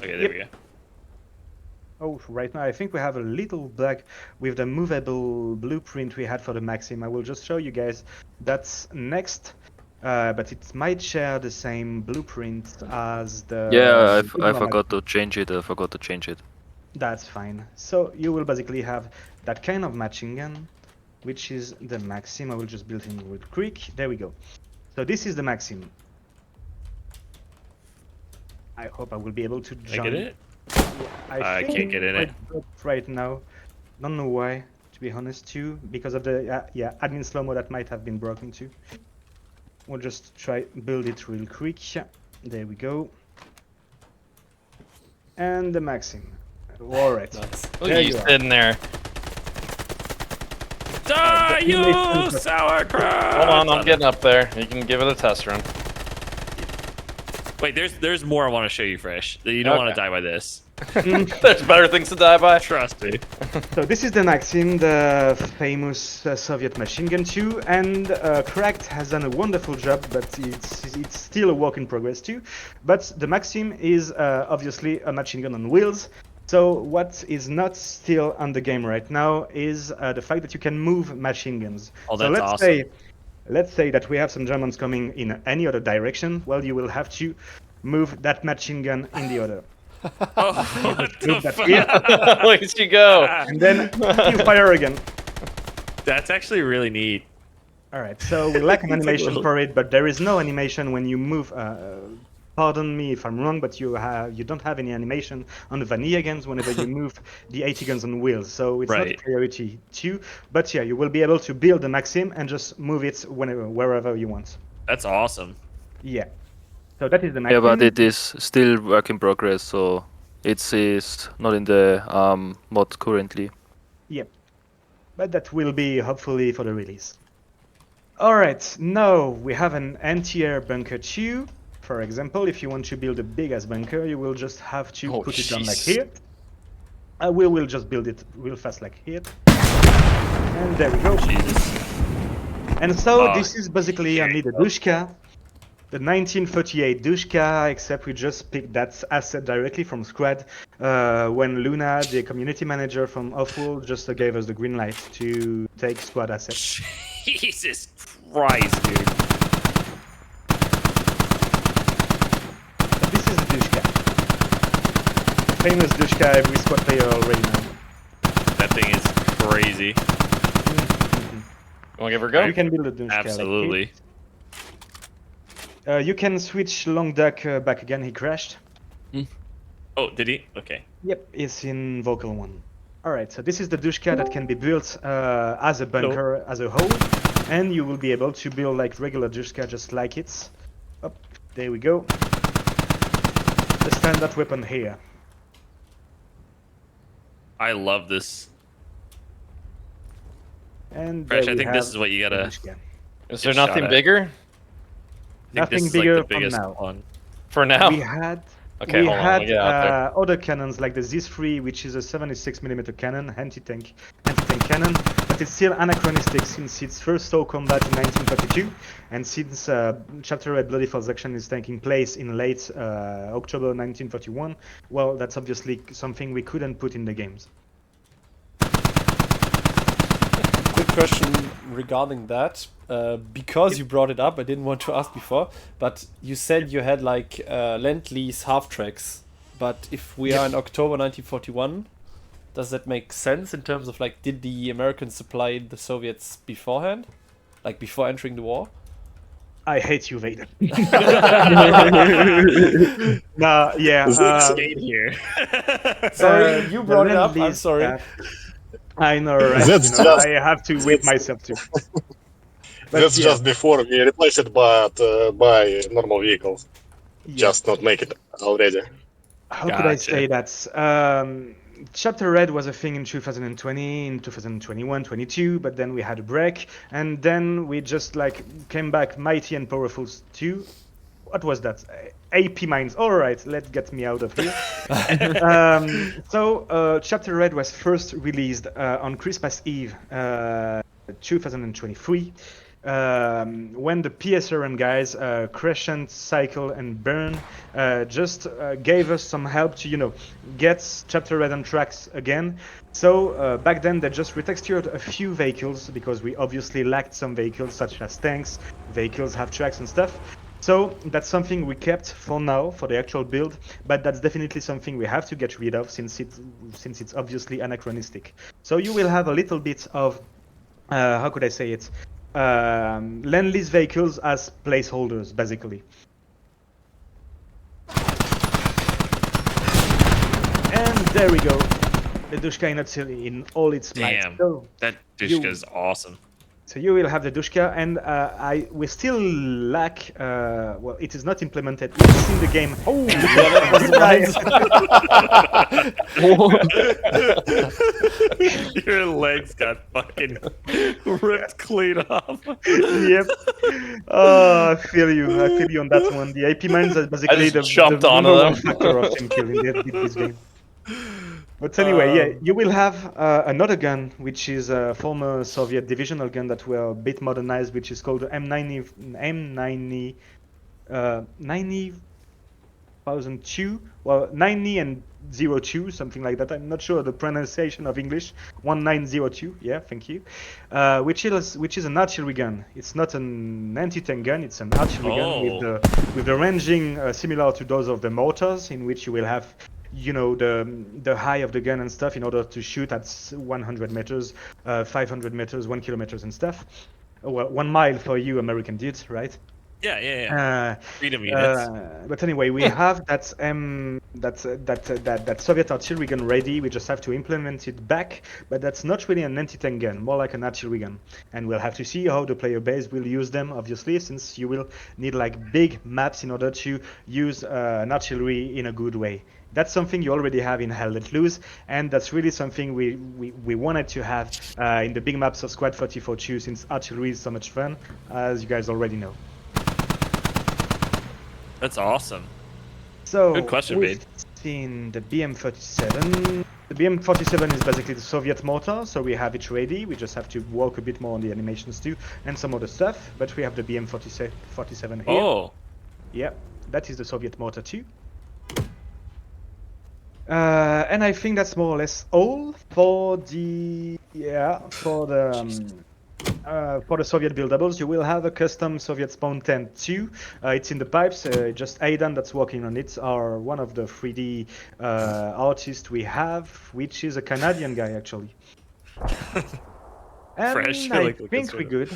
Okay, there Yep. we go. Oh, right now I think we have a little bug with the movable blueprint we had for the Maxim. I will just show you guys. That's next. But it might share the same blueprint as the... Yeah, I original forgot to change it. That's fine. So you will basically have that kind of machine gun, which is the Maxim. I will just build him real quick. There we go. So this is the Maxim. I hope I will be able to Can I jump. get it? I can't think get in it it. broke right now. Don't know why, to be honest too. Because of the admin slow-mo that might have been broken too. We'll just try build it real quick. There we go. And the Maxim. Alright. Nice. Look There at you you are. sitting there. Die, you animation- sauerkraut! Hold on, I'm getting up there. You can give it a test run. Wait, there's more I want to show you, Fresh. You don't want to Okay. die by this. There's better things to die by. Trust me. So this is the Maxim, the famous Soviet machine gun too, and Cracked has done a wonderful job, but it's still a work in progress too. But the Maxim is obviously a machine gun on wheels. So what is not still on the game right now is the fact that you can move machine guns. Oh, So that's awesome. let's say that we have some Germans coming in any other direction. Well, you will have to move that machine gun in the other. Oh, what the Move that fuck? here, Look at you go. and then you fire again. That's actually really neat. All right, so we lack an It's a animation little- for it, but there is no animation when you move. Pardon me if I'm wrong, but you don't have any animation on the vanilla guns whenever you move the 80 guns on wheels. So it's not a Right. priority too. But yeah, you will be able to build the Maxim and just move it wherever you want. That's awesome. Yeah. So that is the Yeah, Maxim. but it is still work in progress, so it is not in the mod currently. Yep. But that will be hopefully for the release. Alright, now we have an anti-air bunker 2. For example, if you want to build a big ass bunker, you will just have to Oh, put it down like jeez. here. We will just build it real fast like here. And there we go. Jesus. And so Oh, this is basically only the Dushka. the 1938 Dushka, except we just picked that asset directly from Squad when Luna, the community manager from Offworld, just gave us the green light to take Squad assets. Jesus Christ, dude. But this is the Dushka. The famous Dushka every Squad player already knows. That thing is crazy. Want to give her a go? You can build a Dushka. Absolutely. Like you can switch long duck back again. He crashed. Oh, did he? Okay. Yep, it's in vocal 1. Alright, so this is the Dushka that can be built as a bunker, as a hole, and you will be able to build like regular Dushka just like it. Up, there we go. The standard weapon here. I love this. And Fresh, there I we think this have is what you the gotta. Dushka. Is there Good shot nothing at. bigger I think this Nothing is like bigger the from biggest now. one. for now? We had Okay, we hold on, had let me get out there. other cannons like the Z3, which is a 76mm cannon, anti-tank cannon, but it's still anachronistic since its first saw combat in 1932, and since Chapter Red Bloody Falls action is taking place in late October 1941, well, that's obviously something we couldn't put in the games. Quick question regarding that. Because you brought it up, I didn't want to ask before, but you said you had like Lend-Lease half tracks. But if we are in October 1941, does that make sense in terms of like, did the Americans supply the Soviets beforehand, like before entering the war? I hate you, Vade. Nah, yeah. Stayed here. Sorry, you the brought it up. I'm Lend-Lease sorry. stuff, I know, right? That's You know, just- I have to whip myself too. But That's yeah, just before we replace it by normal vehicles. yeah. Just not make it already. How could I Gotcha. say that? Chapter Red was a thing in 2020, in 2021, 22, but then we had a break, and then we just like came back mighty and powerful too. What was that? AP mines. All right, let's get me out of here. Chapter Red was first released on Christmas Eve, 2023. When the PSRM guys, Crescent, Cycle, and Burn just gave us some help to, get Chapter Red on tracks again. So back then they just retextured a few vehicles because we obviously lacked some vehicles such as tanks, vehicles have tracks and stuff. So that's something we kept for now for the actual build, but that's definitely something we have to get rid of since it's obviously anachronistic. So you will have a little bit of how could I say it? Lend-Lease vehicles as placeholders, basically. And there we go. The Dushka in all its might. Damn. So, That Dushka is awesome. so you will have the Dushka, and we still lack. Well, it is not implemented. It's in the game. Oh, Your legs got fucking ripped clean off. Yep. Oh, I feel you on that one. The AP mines are basically just jumped onto number one them. factor of team kill in this game. But anyway, yeah, you will have another gun, which is a former Soviet divisional gun that were a bit modernized, which is called M90, 90,002. Well, 90 and 02, something like that. I'm not sure the pronunciation of English. 1902. Yeah, thank you. Which is an artillery gun. It's not an anti-tank gun. It's an artillery gun with the ranging similar to those of the mortars, in which you will have the high of the gun and stuff in order to shoot at 100 meters, 500 meters, 1 kilometers and stuff. Well, 1 mile for you American dudes, right? Yeah. Freedom units. But anyway, we have that Soviet artillery gun ready. We just have to implement it back, but that's not really an anti-tank gun, more like an artillery gun. And we'll have to see how the player base will use them, obviously, since you will need like big maps in order to use an artillery in a good way. That's something you already have in Hell Let Loose, and that's really something we wanted to have in the big maps of Squad 44-2, since artillery is so much fun, as you guys already know. That's awesome. So Good question, we've Vade. seen the BM-47. The BM-47 is basically the Soviet mortar, so we have it ready. We just have to work a bit more on the animations too, and some other stuff. But we have the BM-47 here. Oh, Yeah, that is the Soviet mortar too. And I think that's more or less all for the for the Soviet buildables. You will have a custom Soviet spawn tent too. It's in the pipes. Just Aidan that's working on it, are one of the 3D artists we have, which is a Canadian guy actually. And Fresh, I like think we're good.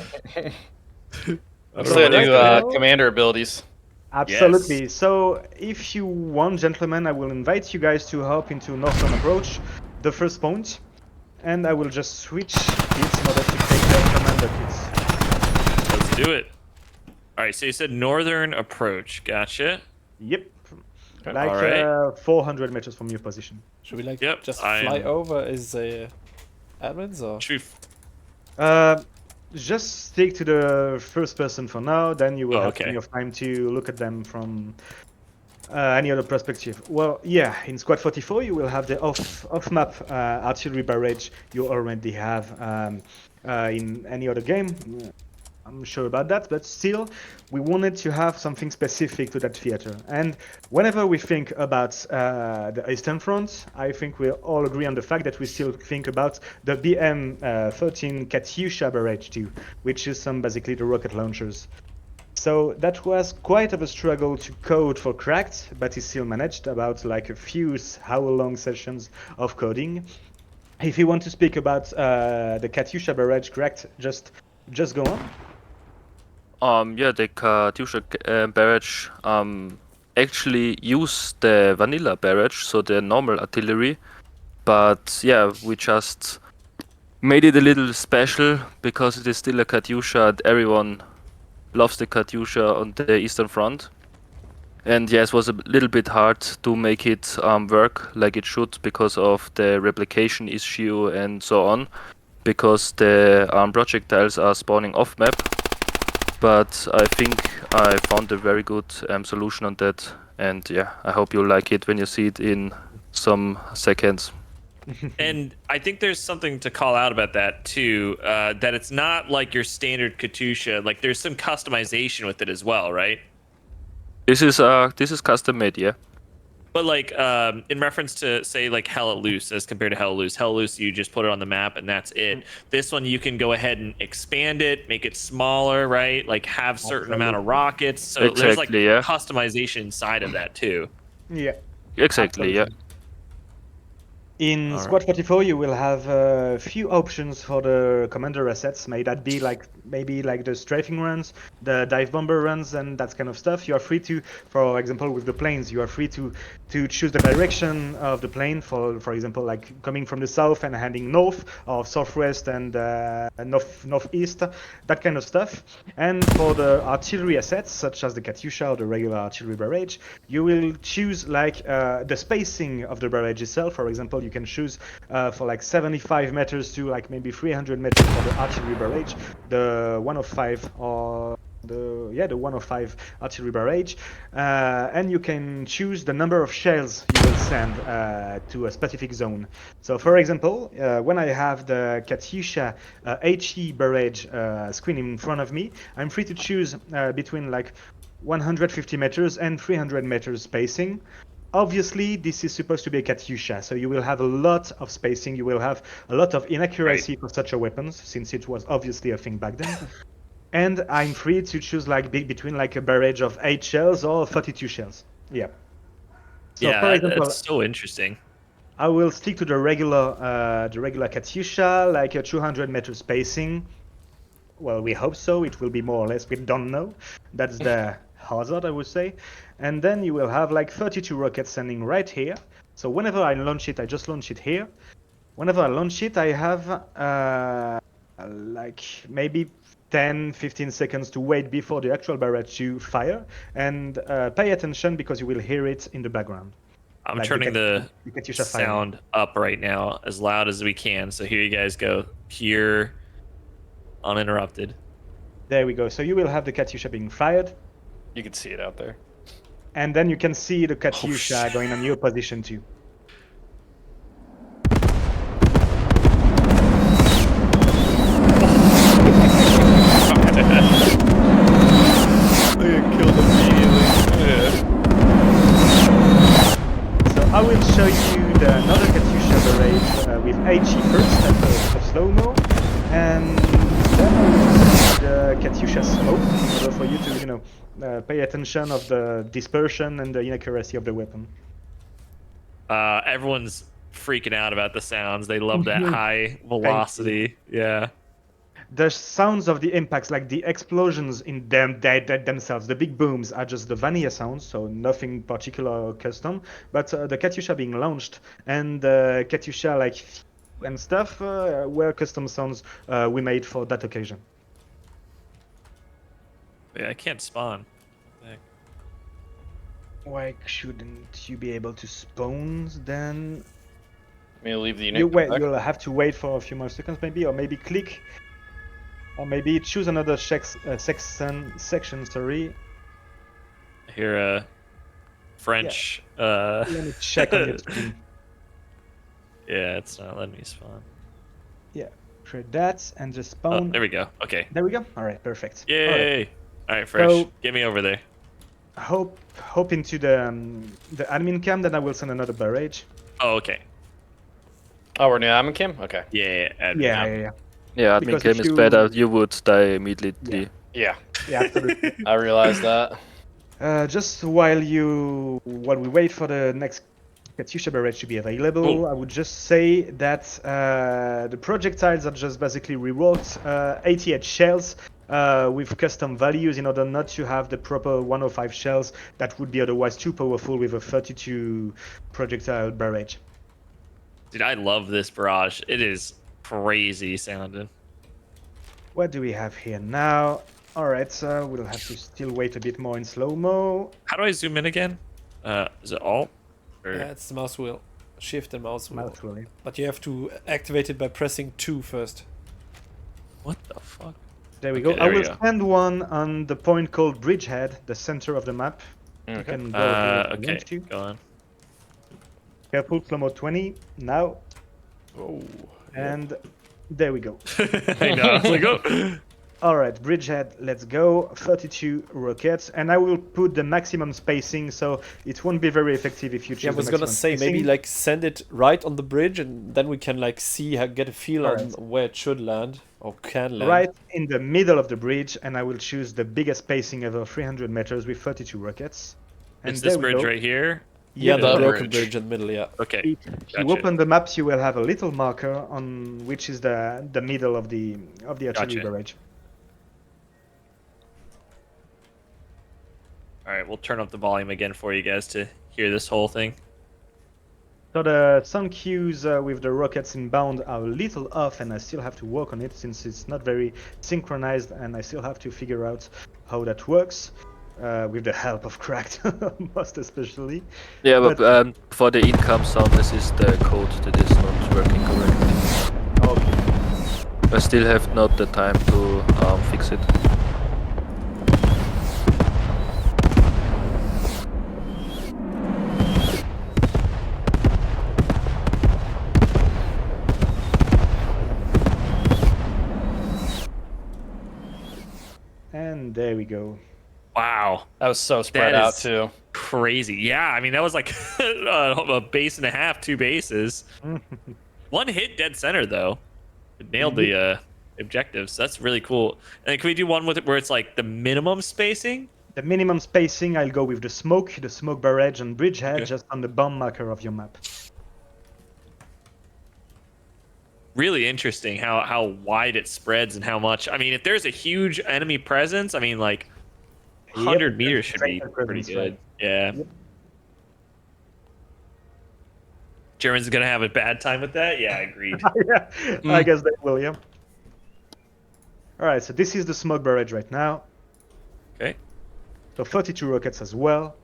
Let's say I do Well- commander abilities. Absolutely. So, if you want, gentlemen, I will invite you guys to hop into Northern Approach, the first point, and I will just switch kits in order to take the commander kits. Let's do it. All right, so you said northern approach. Gotcha. Yep. Okay. Like Alright. 400 meters from your position. Should we like Yep, just I fly am- over as admins or? Should Just stick to the first person for now, then you will Oh, have okay. plenty of time to look at them from any other perspective. Well, yeah, in Squad 44 you will have the off-map artillery barrage you already have in any other game. I'm sure about that, but still, we wanted to have something specific to that theater. And whenever we think about the Eastern Front, I think we all agree on the fact that we still think about the BM-13 Katyusha barrage too, which is basically the rocket launchers. So that was quite of a struggle to code for Cracked, but he still managed about like a few hour-long sessions of coding. If you want to speak about the Katyusha barrage, Cracked, just go on. Yeah, the Katyusha barrage actually use the vanilla barrage, so the normal artillery. But yeah, we just made it a little special because it is still a Katyusha and everyone loves the Katyusha on the Eastern Front. And yes, it was a little bit hard to make it work like it should because of the replication issue and so on, because the projectiles are spawning off map. But I think I found a very good solution on that, and yeah, I hope you'll like it when you see it in some seconds. And I think there's something to call out about that too, that it's not like your standard Katyusha. Like there's some customization with it as well, right? This is custom made, yeah. But like in reference to say like Hell at Loose as compared to Hell at Loose. Hell at Loose, you just put it on the map and that's it. This one you can go ahead and expand it, make it smaller, right? Like have certain amount of rockets. So there's like Exactly, yeah. customization inside of that too. Yeah. Exactly, yeah. In All Squad 44, you will have a few options for the commander assets. May that be like maybe like the strafing runs, the dive bomber runs, and that kind of stuff. You are free to, for example, with the planes, you are free to choose the direction of the plane. For example, like coming from the south and heading north, or southwest and northeast, that kind of stuff. And for the artillery assets, such as the Katyusha or the regular artillery barrage, you will choose like the spacing of the barrage itself. For example, you can choose for like 75 meters to like maybe 300 meters for the artillery barrage, the 105 or the 105 artillery barrage, and you can choose the number of shells you will send to a specific zone. So for example, when I have the Katyusha HE barrage screen in front of me, I'm free to choose between like 150 meters and 300 meters spacing. Obviously, this is supposed to be a Katyusha, so you will have a lot of spacing, you will have a lot of inaccuracy for such a weapons, since it was obviously a thing back then. And I'm free to choose like between like a barrage of 8 shells or 32 shells. Yeah. So yeah, for example, that's so interesting. I will stick to the regular Katyusha, like a 200 meter spacing. Well, we hope so. It will be more or less. We don't know. That's the hazard, I would say. And then you will have like 32 rockets standing right here. So whenever I launch it, I just launch it here. Whenever I launch it, I have like maybe 10-15 seconds to wait before the actual barrage to fire. And pay attention because you will hear it in the background. I'm Like turning the Katyusha firing. sound up right now as loud as we can. So here you guys go. Here, uninterrupted. There we go. So you will have the Katyusha being fired. You can see it out there. And then you can see the Katyusha going on your position too. I get killed immediately. show you another Katyusha barrage with HE first at the slow-mo, and then I will use the Katyusha smoke in order for you to, pay attention of the dispersion and the inaccuracy of the weapon. Everyone's freaking out about the sounds. They love that high you. velocity. Yeah. The sounds of the impacts, like the explosions in them, they themselves, the big booms are just the vanilla sounds, so nothing particular or custom. But the Katyusha being launched and the Katyusha like and stuff were custom sounds we made for that occasion. Yeah, I can't spawn. Why shouldn't you be able to spawn then? May leave the unit. You come wait. back. You'll have to wait for a few more seconds, maybe, or maybe click, or maybe choose another section. Sorry. I hear a French. Let me check on your screen. Yeah, it's not letting me spawn. Yeah, create that and just Oh, spawn. there we go. Okay. There we go. All right, perfect. All right. Yay! All right, Fresh. So- Get me over there. Hop into the admin cam, then I will send another barrage. Oh, okay. Oh, we're near Admin Kim? Okay. Yeah. Yeah. Yeah, admin Because cam if is you- better. You would die immediately. Yeah, Yeah, absolutely. I realized that. Just while we wait for the next Katyusha barrage to be available, Oh. I would just say that the projectiles are just basically reworked 88 shells with custom values in order not to have the proper 105 shells that would be otherwise too powerful with a 32 projectile barrage. Dude, I love this barrage. It is crazy sounding. What do we have here now? Alright, so we'll have to still wait a bit more in slow-mo. How do I zoom in again? Is it Alt? Or... Yeah, it's the mouse wheel. Shift and mouse wheel. Mouse wheel. But you have to activate it by pressing 2 first. What the fuck? There we Okay, go. there I we will go. stand one on the point called Bridgehead, the center of the map. You Okay. can go here if you Okay, want to. go on. Careful, slow-mo 20. Now. Oh. And there we go. I know. I was like, oh. Alright, Bridgehead, let's go. 32 rockets. And I will put the maximum spacing, so it won't be very effective if you choose Yeah, I was the gonna maximum say maybe spacing. like send it right on the bridge, and then we can like see get a feel Alright. on where it should land or can land. Right in the middle of the bridge, and I will choose the biggest spacing ever, 300 meters with 32 rockets. And It's this there we bridge go. right here. Yeah, The the broken bridge. bridge in the middle. Yeah. Okay. If you Gotcha. open the maps, you will have a little marker on which is the middle of the artillery Gotcha. barrage. All right, we'll turn up the volume again for you guys to hear this whole thing. So the sound cues with the rockets inbound are a little off, and I still have to work on it since it's not very synchronized, and I still have to figure out how that works with the help of Cracked, most especially. Yeah, but for the income sound, this is the code that is not working correctly. Okay. I still have not the time to fix it. And there we go. Wow. That was so spread That out is- too. Crazy. Yeah, I mean, that was like a base and a half, 2 bases. One hit dead center, though. It nailed the objectives. That's really cool. And can we do one with it where it's like the minimum spacing? The minimum spacing, I'll go with the smoke barrage and bridgehead Okay. just on the bomb marker of your map. Really interesting how wide it spreads and how much. I mean, if there's a huge enemy presence, I mean, like 100 Yep, meters should be sector pretty presence, good. right. Yeah. Yep. Germans gonna have a bad time with that? Yeah, agreed. Yeah, I guess they will, yeah. Alright, so this is the smoke barrage right now. Okay. So 32 rockets as well.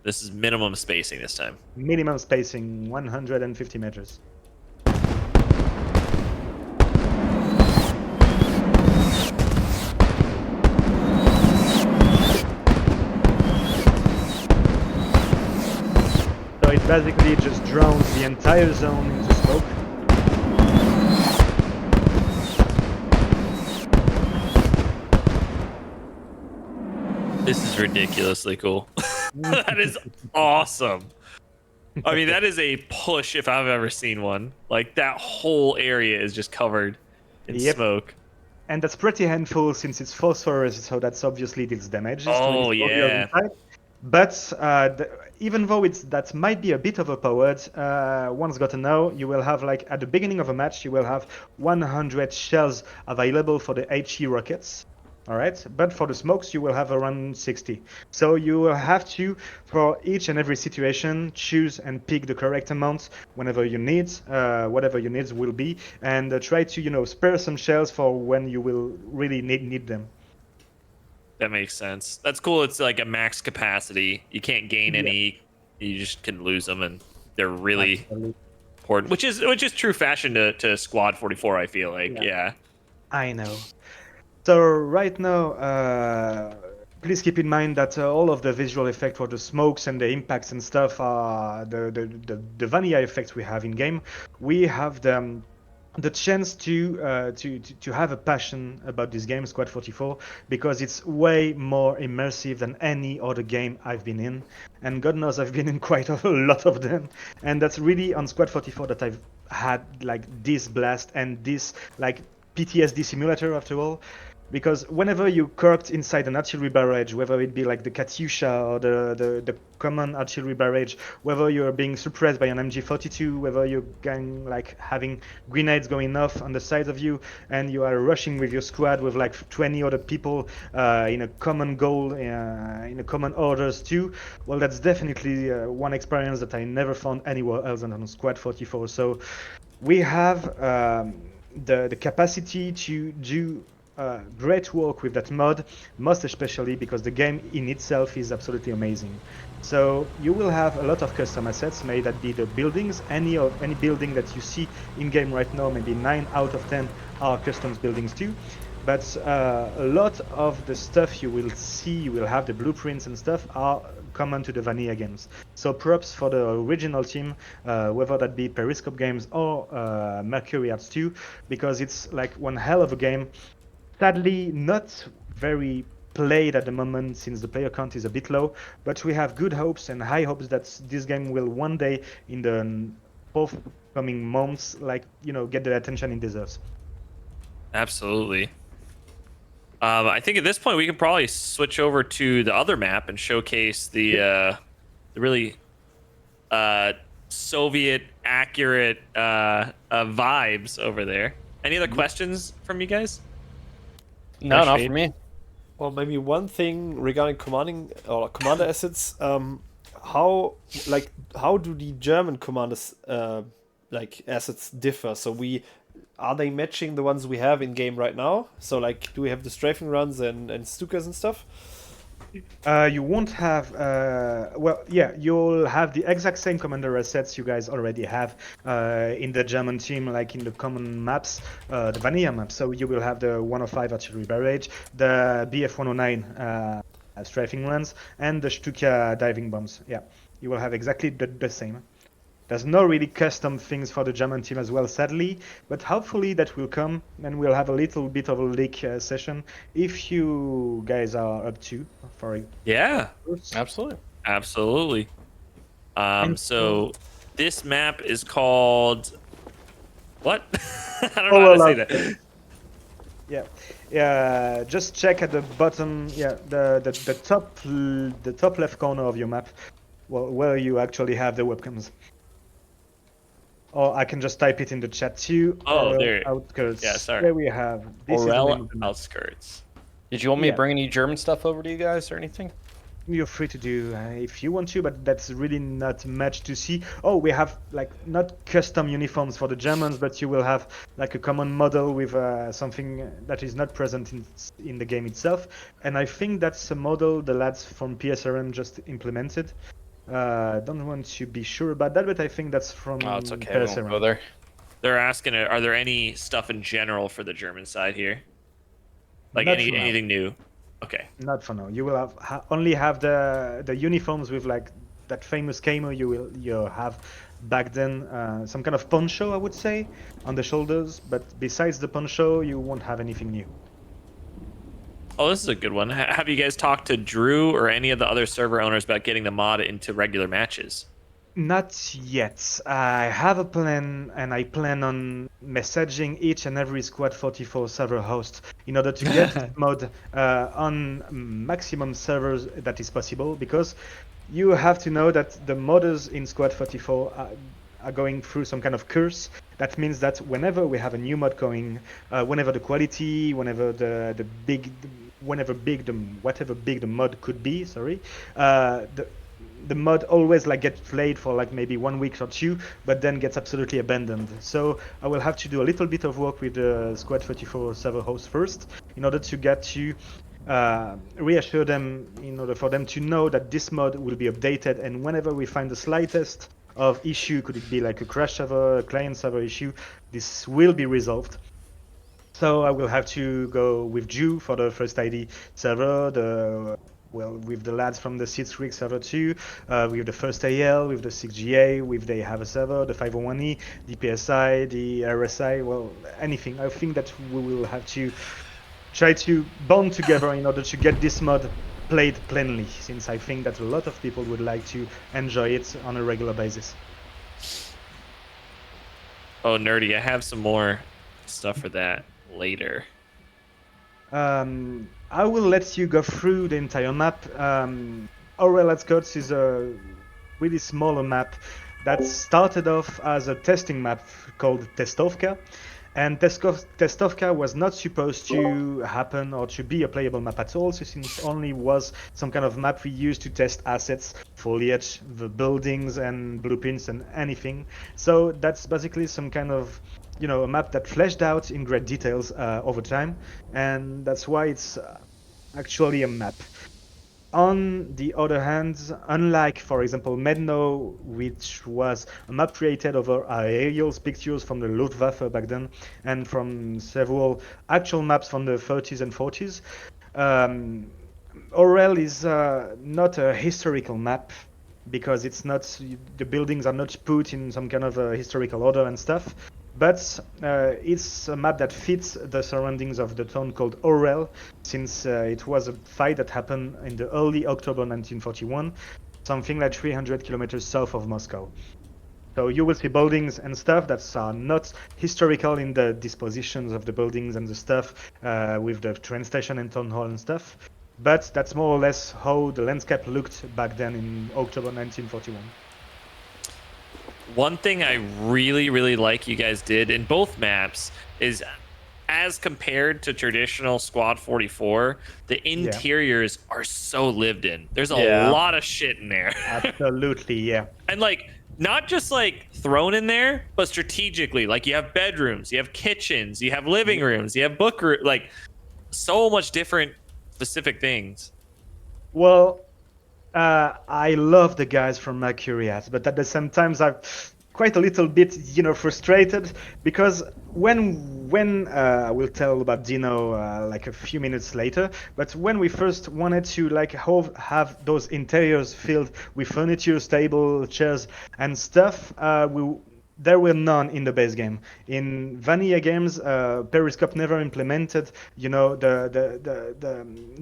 This is minimum spacing this time. Minimum spacing 150 meters. So it basically just drowns the entire zone into smoke. This is ridiculously cool. That is awesome. I mean, that is a push if I've ever seen one. Like, that whole area is just covered in Yep. smoke. And that's pretty handful since it's phosphorus, so that's obviously deals damages to Oh, any soldiers yeah. inside. But even though that might be a bit overpowered, one's got to know you will have like at the beginning of a match you will have 100 shells available for the HE rockets. All right, but for the smokes you will have around 60. So you will have to, for each and every situation, choose and pick the correct amount whenever you need, whatever your needs will be, and try to spare some shells for when you will really need them. That makes sense. That's cool. It's like a max capacity. You can't gain Yeah. any. You just can lose them, and they're really Absolutely. important. Which is true fashion to Squad 44. I feel like, yeah. I know. So right now, please keep in mind that all of the visual effects for the smokes and the impacts and stuff are the vanilla effects we have in game. We have the chance to have a passion about this game, Squad 44, because it's way more immersive than any other game I've been in, and God knows I've been in quite a lot of them, and that's really on Squad 44 that I've had like this blast and this like PTSD simulator after all. Because whenever you corked inside an artillery barrage, whether it be like the Katyusha or the common artillery barrage, whether you're being suppressed by an MG42, whether you're having grenades going off on the sides of you, and you are rushing with your squad with like 20 other people in a common goal, in a common orders too, well, that's definitely one experience that I never found anywhere else than on Squad 44. So we have the capacity to do great work with that mod, most especially because the game in itself is absolutely amazing. So you will have a lot of custom assets, may that be the buildings, any building that you see in game right now, maybe 9 out of 10 are custom buildings too. But a lot of the stuff you will see, you will have the blueprints and stuff are common to the vanilla games. So props for the original team, whether that be Periscope Games or Mercury Arts 2, because it's like one hell of a game. Sadly, not very played at the moment since the player count is a bit low, but we have good hopes and high hopes that this game will one day in the forthcoming months, get the attention it deserves. Absolutely. I think at this point we can probably switch over to the other map and showcase the really Soviet accurate vibes over there. Any other questions from you guys? No, not for me. Well, maybe one thing regarding commanding or commander assets. How do the German commanders assets differ? So are they matching the ones we have in game right now? So like, do we have the strafing runs and Stukas and stuff? You won't have, you'll have the exact same commander assets you guys already have in the German team, like in the common maps, the vanilla maps. So you will have the 105 artillery barrage, the BF-109 strafing runs, and the Stuka diving bombs. Yeah, you will have exactly the same. There's no really custom things for the German team as well, sadly, but hopefully that will come, and we'll have a little bit of a leak session if you guys are up to for it. Yeah, Absolutely. So this map is called what? I don't know how to say that. Yeah. Just check at the bottom. Yeah, the top left corner of your map, where you actually have the webcams. Or I can just type it in the chat too. Oh, there. Outskirts. Yeah, sorry. There we have. This is the name Orel of the map. Outskirts. Did you want me Yeah. to bring any German stuff over to you guys or anything? You're free to do if you want to, but that's really not much to see. Oh, we have like not custom uniforms for the Germans, but you will have like a common model with something that is not present in the game itself. And I think that's a model the lads from PSRM just implemented. Don't want to be sure about that, but I think that's from Oh, it's okay. We won't go there. They're asking, are there any stuff in general for the German side here? Like Not for now. anything new? Okay. Not for now. You will have only have the uniforms with like that famous camo you have back then, some kind of poncho I would say on the shoulders. But besides the poncho, you won't have anything new. Oh, this is a good one. Have you guys talked to Drew or any of the other server owners about getting the mod into regular matches? Not yet. I have a plan, and I plan on messaging each and every Squad 44 server host in order to get this mod on maximum servers that is possible, because you have to know that the modders in Squad 44 are going through some kind of curse. That means that whenever we have a new mod going, whenever the quality, whenever whatever big the mod could be, sorry, the mod always like gets played for like maybe 1 week or two, but then gets absolutely abandoned. So I will have to do a little bit of work with the Squad 34 server host first in order to get to reassure them, in order for them to know that this mod will be updated, and whenever we find the slightest of issue, could it be like a crash server, a client server issue, this will be resolved. So I will have to go with Jew for the first ID server, with the lads from the 6 Rig server too, with the first AL, with the 6GA, with they have a server, the 501E, the PSI, the RSI, well, anything. I think that we will have to try to bond together in order to get this mod played plainly, since I think that a lot of people would like to enjoy it on a regular basis. Oh, nerdy! I have some more stuff for that later. I will let you go through the entire map. Orel Scots is a really smaller map that started off as a testing map called Testovka. And Testovka was not supposed to happen or to be a playable map at all, since it only was some kind of map we used to test assets, foliage, the buildings and blueprints and anything. So that's basically some kind of, a map that fleshed out in great details over time, and that's why it's actually a map. On the other hand, unlike, for example, Mednoje, which was a map created over aerial pictures from the Luftwaffe back then, and from several actual maps from the 30s and 40s, Orel is not a historical map, because it's not, the buildings are not put in some kind of a historical order and stuff. But it's a map that fits the surroundings of the town called Orel, since it was a fight that happened in the early October 1941, something like 300 kilometers south of Moscow. So you will see buildings and stuff that are not historical in the dispositions of the buildings and the stuff, with the train station and town hall and stuff. But that's more or less how the landscape looked back then in October 1941. One thing I really, really like you guys did in both maps is, as compared to traditional Squad 44, the interiors are so lived in. There's a lot of shit in there. Absolutely, yeah. And like, not just like thrown in there, but strategically. Like, you have bedrooms, you have kitchens, you have living rooms, you have book room, like so much different specific things. Well, I love the guys from Mercuriat, but at the same time, I'm quite a little bit, frustrated, because when I will tell about Dino like a few minutes later, but when we first wanted to like have those interiors filled with furniture, table, chairs, and stuff, there were none in the base game. In vanilla games, Periscope never implemented, the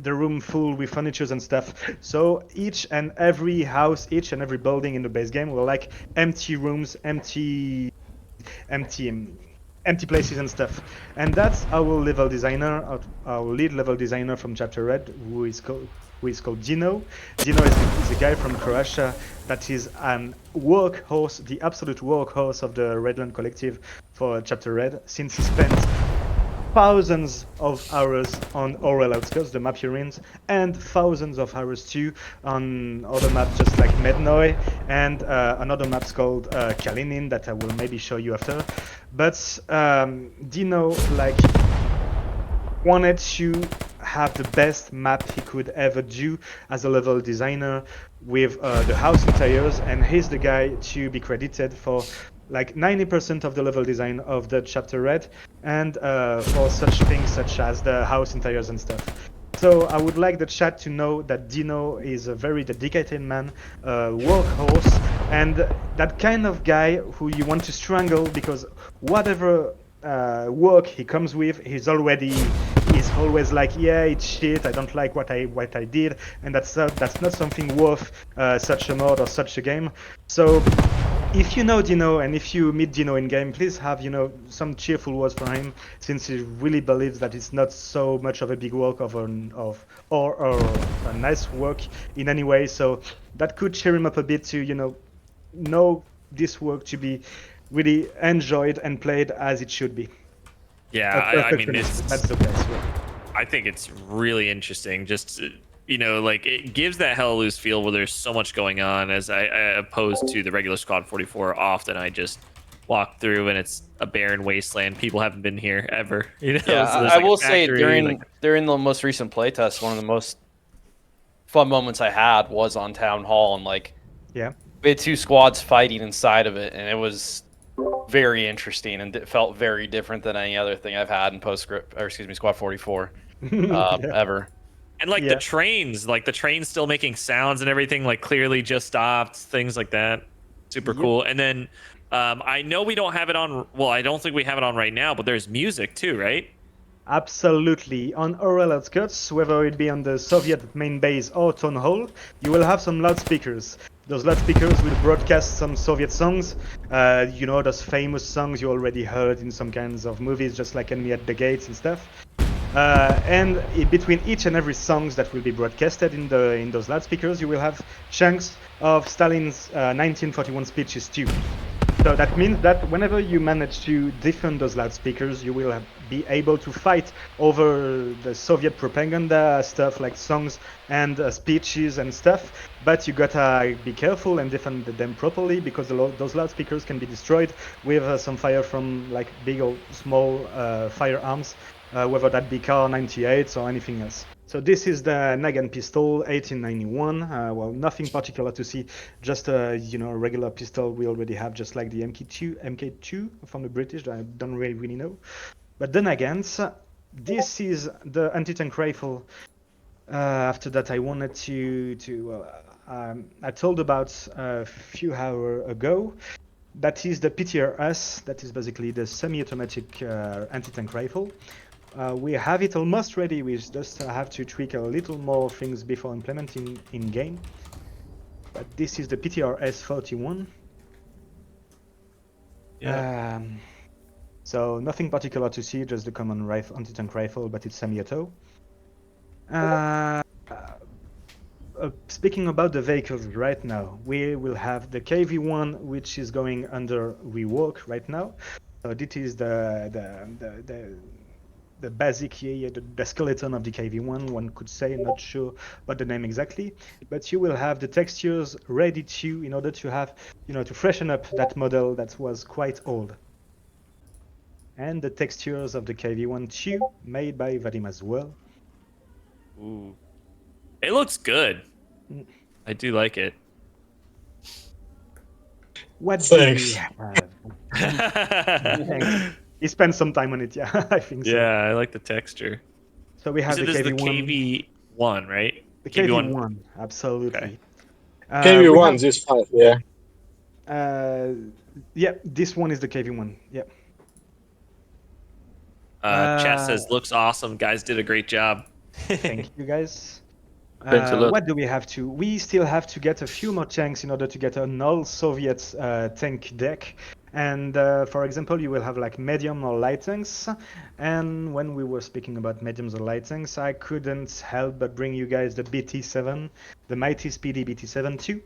room full with furnitures and stuff. So each and every house, each and every building in the base game were like empty rooms, empty places and stuff. And that's our level designer, our lead level designer from Chapter Red, who is called Dino. Dino is a guy from Croatia that is an workhorse, the absolute workhorse of the Redland Collective for Chapter Red, since he spent thousands of hours on Orel Outskirts, the map you're in, and thousands of hours too on other maps just like Mednoje, and another map's called Kalinin that I will maybe show you after. But Dino wanted to have the best map he could ever do as a level designer with the house interiors, and he's the guy to be credited for like 90% of the level design of the Chapter Red, and for such things such as the house interiors and stuff. So I would like the chat to know that Dino is a very dedicated man, workhorse, and that kind of guy who you want to strangle, because whatever work he comes with, he's already his always like, yeah, it's shit. I don't like what I did, and that's not something worth such a mod or such a game. So if you know Dino and if you meet Dino in game, please have some cheerful words for him, since he really believes that it's not so much of a big work or a nice work in any way. So that could cheer him up a bit to know this work to be really enjoyed and played as it should be. Yeah, A I perfect mean, finish. That's the best way. I think it's really interesting. Just like it gives that hella loose feel where there's so much going on. As I opposed to the regular Squad 44, often I just walk through and it's a barren wasteland. People haven't been here ever. Yeah, so there's I like a will say factory, during the most recent playtest, one of the most fun moments I had was on Town Hall, and like Yeah. we had two squads fighting inside of it, and it was very interesting and it felt very different than any other thing I've had in Squad 44 Yeah. ever. And like Yeah. the train's still making sounds and everything, like clearly just stopped, things like that. Super Yep. cool. And then I know we don't have it on. Well, I don't think we have it on right now, but there's music too, right? Absolutely. On Orel outskirts, whether it be on the Soviet main base or town hall, you will have some loudspeakers. Those loudspeakers will broadcast some Soviet songs. Those famous songs you already heard in some kinds of movies, just like Enemy at the Gates and stuff. And between each and every songs that will be broadcasted in those loudspeakers, you will have chunks of Stalin's 1941 speeches too. So that means that whenever you manage to defend those loudspeakers, you will be able to fight over the Soviet propaganda stuff like songs and speeches and stuff. But you gotta be careful and defend them properly, because those loudspeakers can be destroyed with some fire from like big or small firearms, whether that be Kar 98s or anything else. So this is the Nagant pistol, 1891. Well, nothing particular to see, just a regular pistol we already have, just like the MK2 from the British. I don't really know. But then again, this is the anti-tank rifle. After that, I wanted I told about a few hours ago. That is the PTRS. That is basically the semi-automatic anti-tank rifle. We have it almost ready. We just have to tweak a little more things before implementing in game. But this is the PTRS 41. Yeah. So nothing particular to see, just the common rifle, anti-tank rifle, but it's semi-auto. Speaking about the vehicles right now, we will have the KV-1, which is going under rework right now. So this is the basic, the skeleton of the KV-1, one could say, not sure about the name exactly, but you will have the textures ready in order to have, to freshen up that model that was quite old. And the textures of the KV-1 too, made by Vadim as well. Ooh. It looks good. I do like it. What do we Thanks. have? He spent some time on it, yeah, I think so. Yeah, I like the texture. So we have So the this is KV-1. the KV-1, right? The KV-1, absolutely. Okay. We KV-1, have- this 5, yeah. Yeah, this one is the KV-1, yeah. Chat says looks awesome. Guys did a great job. Thank you, guys. Thanks a lot. What do we have to? We still have to get a few more tanks in order to get an all-Soviet tank deck. And for example, you will have like medium or light tanks. And when we were speaking about mediums or light tanks, I couldn't help but bring you guys the BT7, the mighty speedy BT7 too,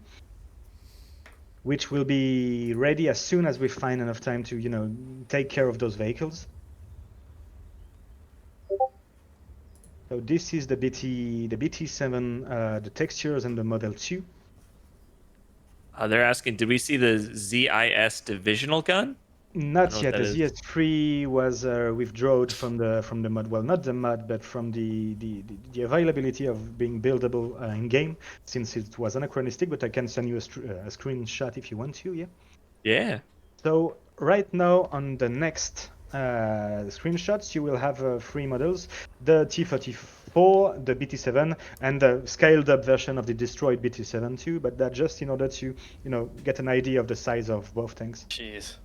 which will be ready as soon as we find enough time to, take care of those vehicles. So this is the BT7, the textures and the Model 2. They're asking, did we see the ZIS divisional gun? Not know yet. what The that is. ZS3 was withdrawn from the mod. Well, not the mod, but from the availability of being buildable in game, since it was anachronistic. But I can send you a screenshot if you want to. Yeah. Yeah. So right now on the next screenshots, you will have 3 models: the T-34, the BT-7, and the scaled-up version of the destroyed BT-7 too. But that just in order to, get an idea of the size of both tanks. Jeez.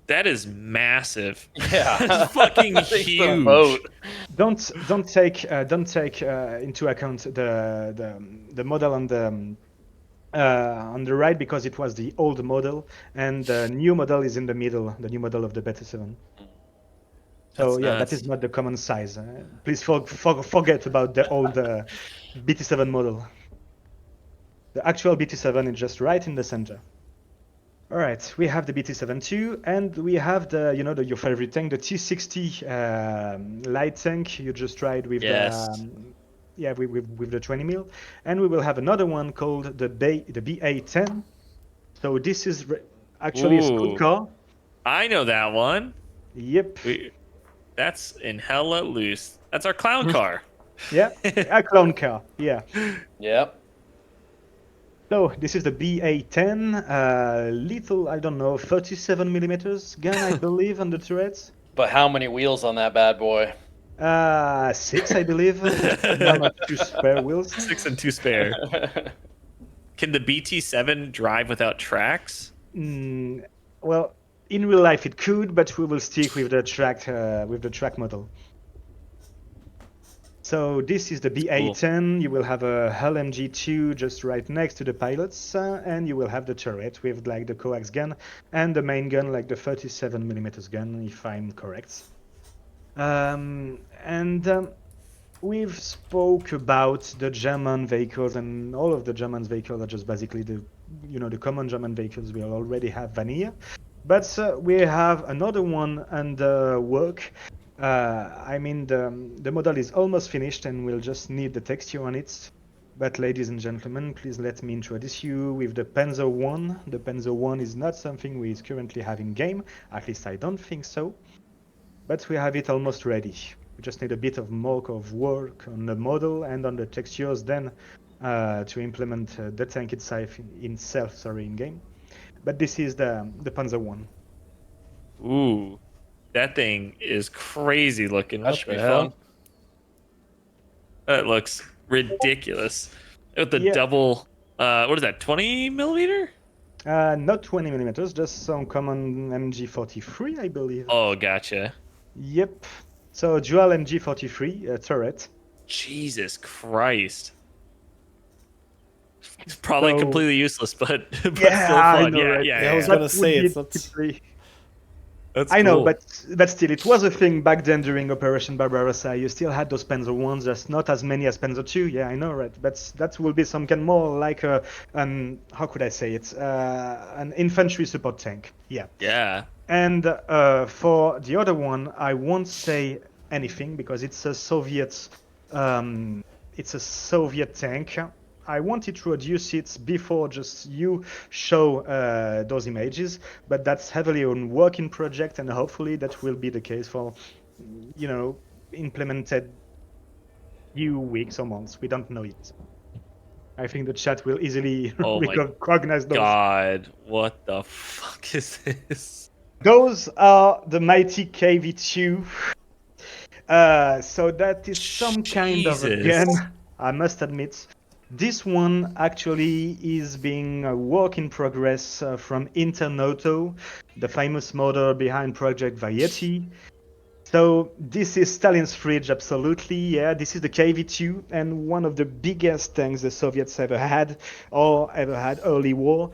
That is massive. Yeah. It's fucking It's a huge. boat. Don't take into account the model on the right, because it was the old model, and the new model is in the middle, the new model of the Beta 7. So That's yeah, that nuts. is not the common size. Please forget about the old BT7 model. The actual BT7 is just right in the center. All right, we have the BT7 too, and we have your favorite tank, the T60 light tank. You just tried with Yes. with the 20 mil, and we will have another one called the BA10. So this is actually a squad Ooh. car. I know that one. Yep. That's in hella loose. That's our clown car. Yeah, a clone car. Yeah. Yep. So this is the BA10, little, I don't know, 37 millimeters gun, I believe, on the turrets. But how many wheels on that bad boy? 6, I believe. 1 or 2 spare wheels. 6 and 2 spare. Can the BT7 drive without tracks? Well, in real life it could, but we will stick with the track model. So this is the BA10. You will have a Hull MG2 just right next to the pilots, and you will have the turret with like the coax gun and the main gun like the 37 millimeters gun, if I'm correct. We've spoke about the German vehicles, and all of the German vehicles are just basically the common German vehicles we already have vanilla. But we have another one under work. I mean, the model is almost finished and we'll just need the texture on it. But ladies and gentlemen, please let me introduce you with the Panzer 1. The Panzer 1 is not something we currently have in game, at least I don't think so. But we have it almost ready. We just need a bit of more of work on the model and on the textures then to implement the tank itself in game. But this is the Panzer 1. Ooh, that thing is crazy looking. That What should the be hell? fun. That looks ridiculous. With the Yeah. double, what is that, 20 millimeter? Not 20 millimeters, just some common MG43, I believe. Oh, gotcha. Yep. So dual MG43 turret. Jesus Christ. It's probably So- completely useless, but still I fun. know, Yeah, right? yeah, Yeah, I was yeah. gonna say, would it's be not- typically- That's I know, cool. but still, it was a thing back then during Operation Barbarossa. You still had those Panzer 1s, just not as many as Panzer 2. Yeah, I know, right? But that will be some kind more like how could I say it? An infantry support tank. Yeah. Yeah. And for the other one, I won't say anything because it's a Soviet tank. I won't introduce it before just you show those images, but that's heavily on working project, and hopefully that will be the case for implemented few weeks or months. We don't know it. I think the chat will easily Oh my recognize those. God, what the fuck is this? Those are the mighty KV2. So that is some kind of a Jesus. gun, I must admit. This one actually is being a work in progress from Internoto, the famous model behind Project Vade. So this is Stalin's fridge, absolutely. Yeah, this is the KV2 and one of the biggest tanks the Soviets ever had early war.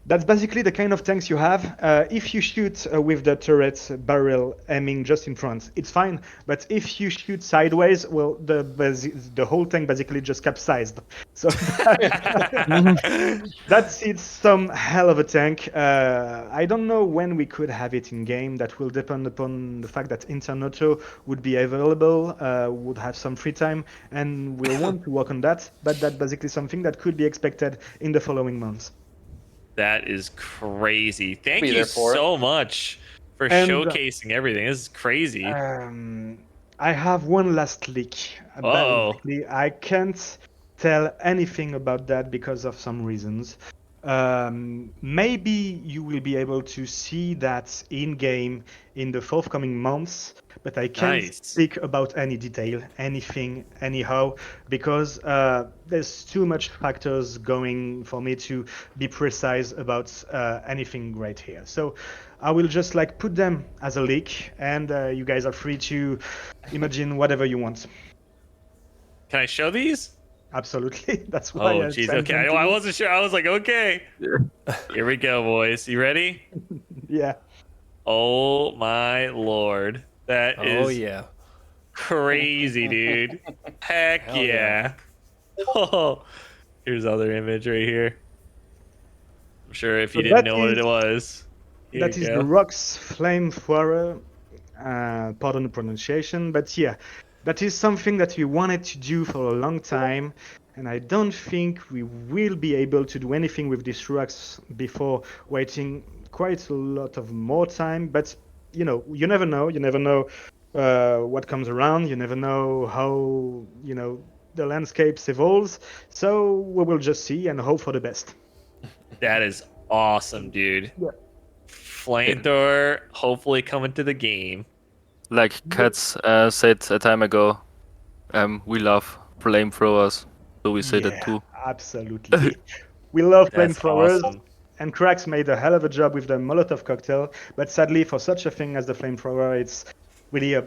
That's basically the kind of tanks you have. If you shoot with the turret barrel aiming just in front, it's fine. But if you shoot sideways, well, the whole tank basically just capsized. So that's it's some hell of a tank. I don't know when we could have it in game. That will depend upon the fact that Internoto would be available, would have some free time, and we'll want to work on that. But that's basically something that could be expected in the following months. That is crazy. Thank Be you there for so much for And, showcasing everything. This is crazy. I have one last leak. Uh-oh. Basically, I can't tell anything about that because of some reasons. Maybe you will be able to see that in game in the forthcoming months, but I can't Nice. speak about any detail, anything, anyhow, because there's too much factors going for me to be precise about anything right here. So I will just like put them as a leak, and you guys are free to imagine whatever you want. Can I show these? Absolutely, that's why Oh, I jeez. sent Okay, them to I you. wasn't sure. I was like, okay. Here we go, boys. You ready? Yeah. Oh my lord, that Oh is yeah. crazy, dude. Heck Hell yeah. Oh, here's other image right here. I'm sure if you So didn't know what it was. Here that you is the go. Rock's Flamethrower. Pardon the pronunciation, but yeah, that is something that we wanted to do for a long time, and I don't think we will be able to do anything with these rocks before waiting quite a lot of more time. But you know, you never know. You never know what comes around. You never know how the landscapes evolves. So we will just see and hope for the best. That is awesome, dude. Yeah. Flamethrower hopefully coming to the game. Like Cats said a time ago, we love flamethrowers, so we say that Yeah, too. absolutely. We love That's flamethrowers, awesome. and Cracks made a hell of a job with the Molotov cocktail. But sadly, for such a thing as the flamethrower, it's really a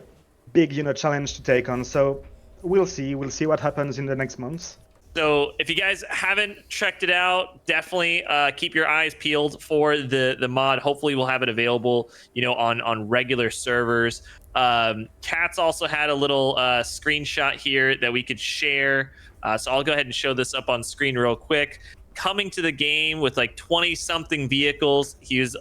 big, challenge to take on. So we'll see. We'll see what happens in the next months. So if you guys haven't checked it out, definitely keep your eyes peeled for the mod. Hopefully we'll have it available, on regular servers. Kat's also had a little screenshot here that we could share. So I'll go ahead and show this up on screen real quick. Coming to the game with like 20 something vehicles. He was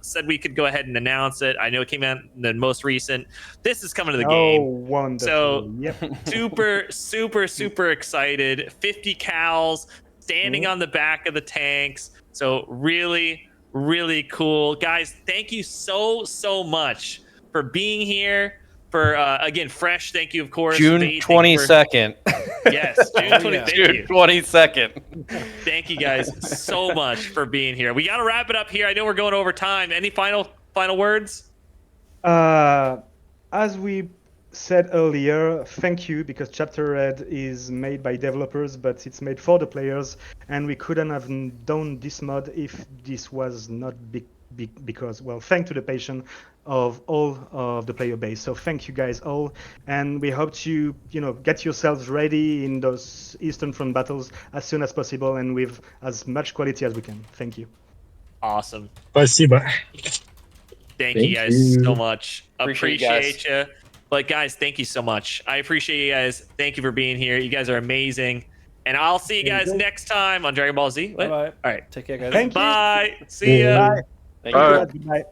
said we could go ahead and announce it. I know it came out in the most recent. This is coming to the Oh, game. wonderful. So Yep. super excited. 50 cows standing on the back of the tanks. So really cool. Guys, thank you so much for being here. For again, Fresh, thank you, of course. June Vade, thank you for- 22nd. Yes, June Oh, 20. yeah. Thank June you. 22nd. Thank you guys so much for being here. We got to wrap it up here. I know we're going over time. Any final words? As we said earlier, thank you, because Chapter Red is made by developers, but it's made for the players, and we couldn't have done this mod if this was not because, well, thanks to the patience of all of the player base. So thank you guys all, and we hope to, get yourselves ready in those Eastern Front battles as soon as possible and with as much quality as we can. Thank you. Awesome. Спасибо. Thank you Thank guys so you. much. Appreciate you guys. Appreciate you. But guys, thank you so much. I appreciate you guys. Thank you for being here. You guys are amazing. And I'll see you guys next time on Dragon Ball Z. What? Bye bye. All right. Take care, guys. Thank you. Bye. See ya. Bye. Thank All you. right. Goodbye.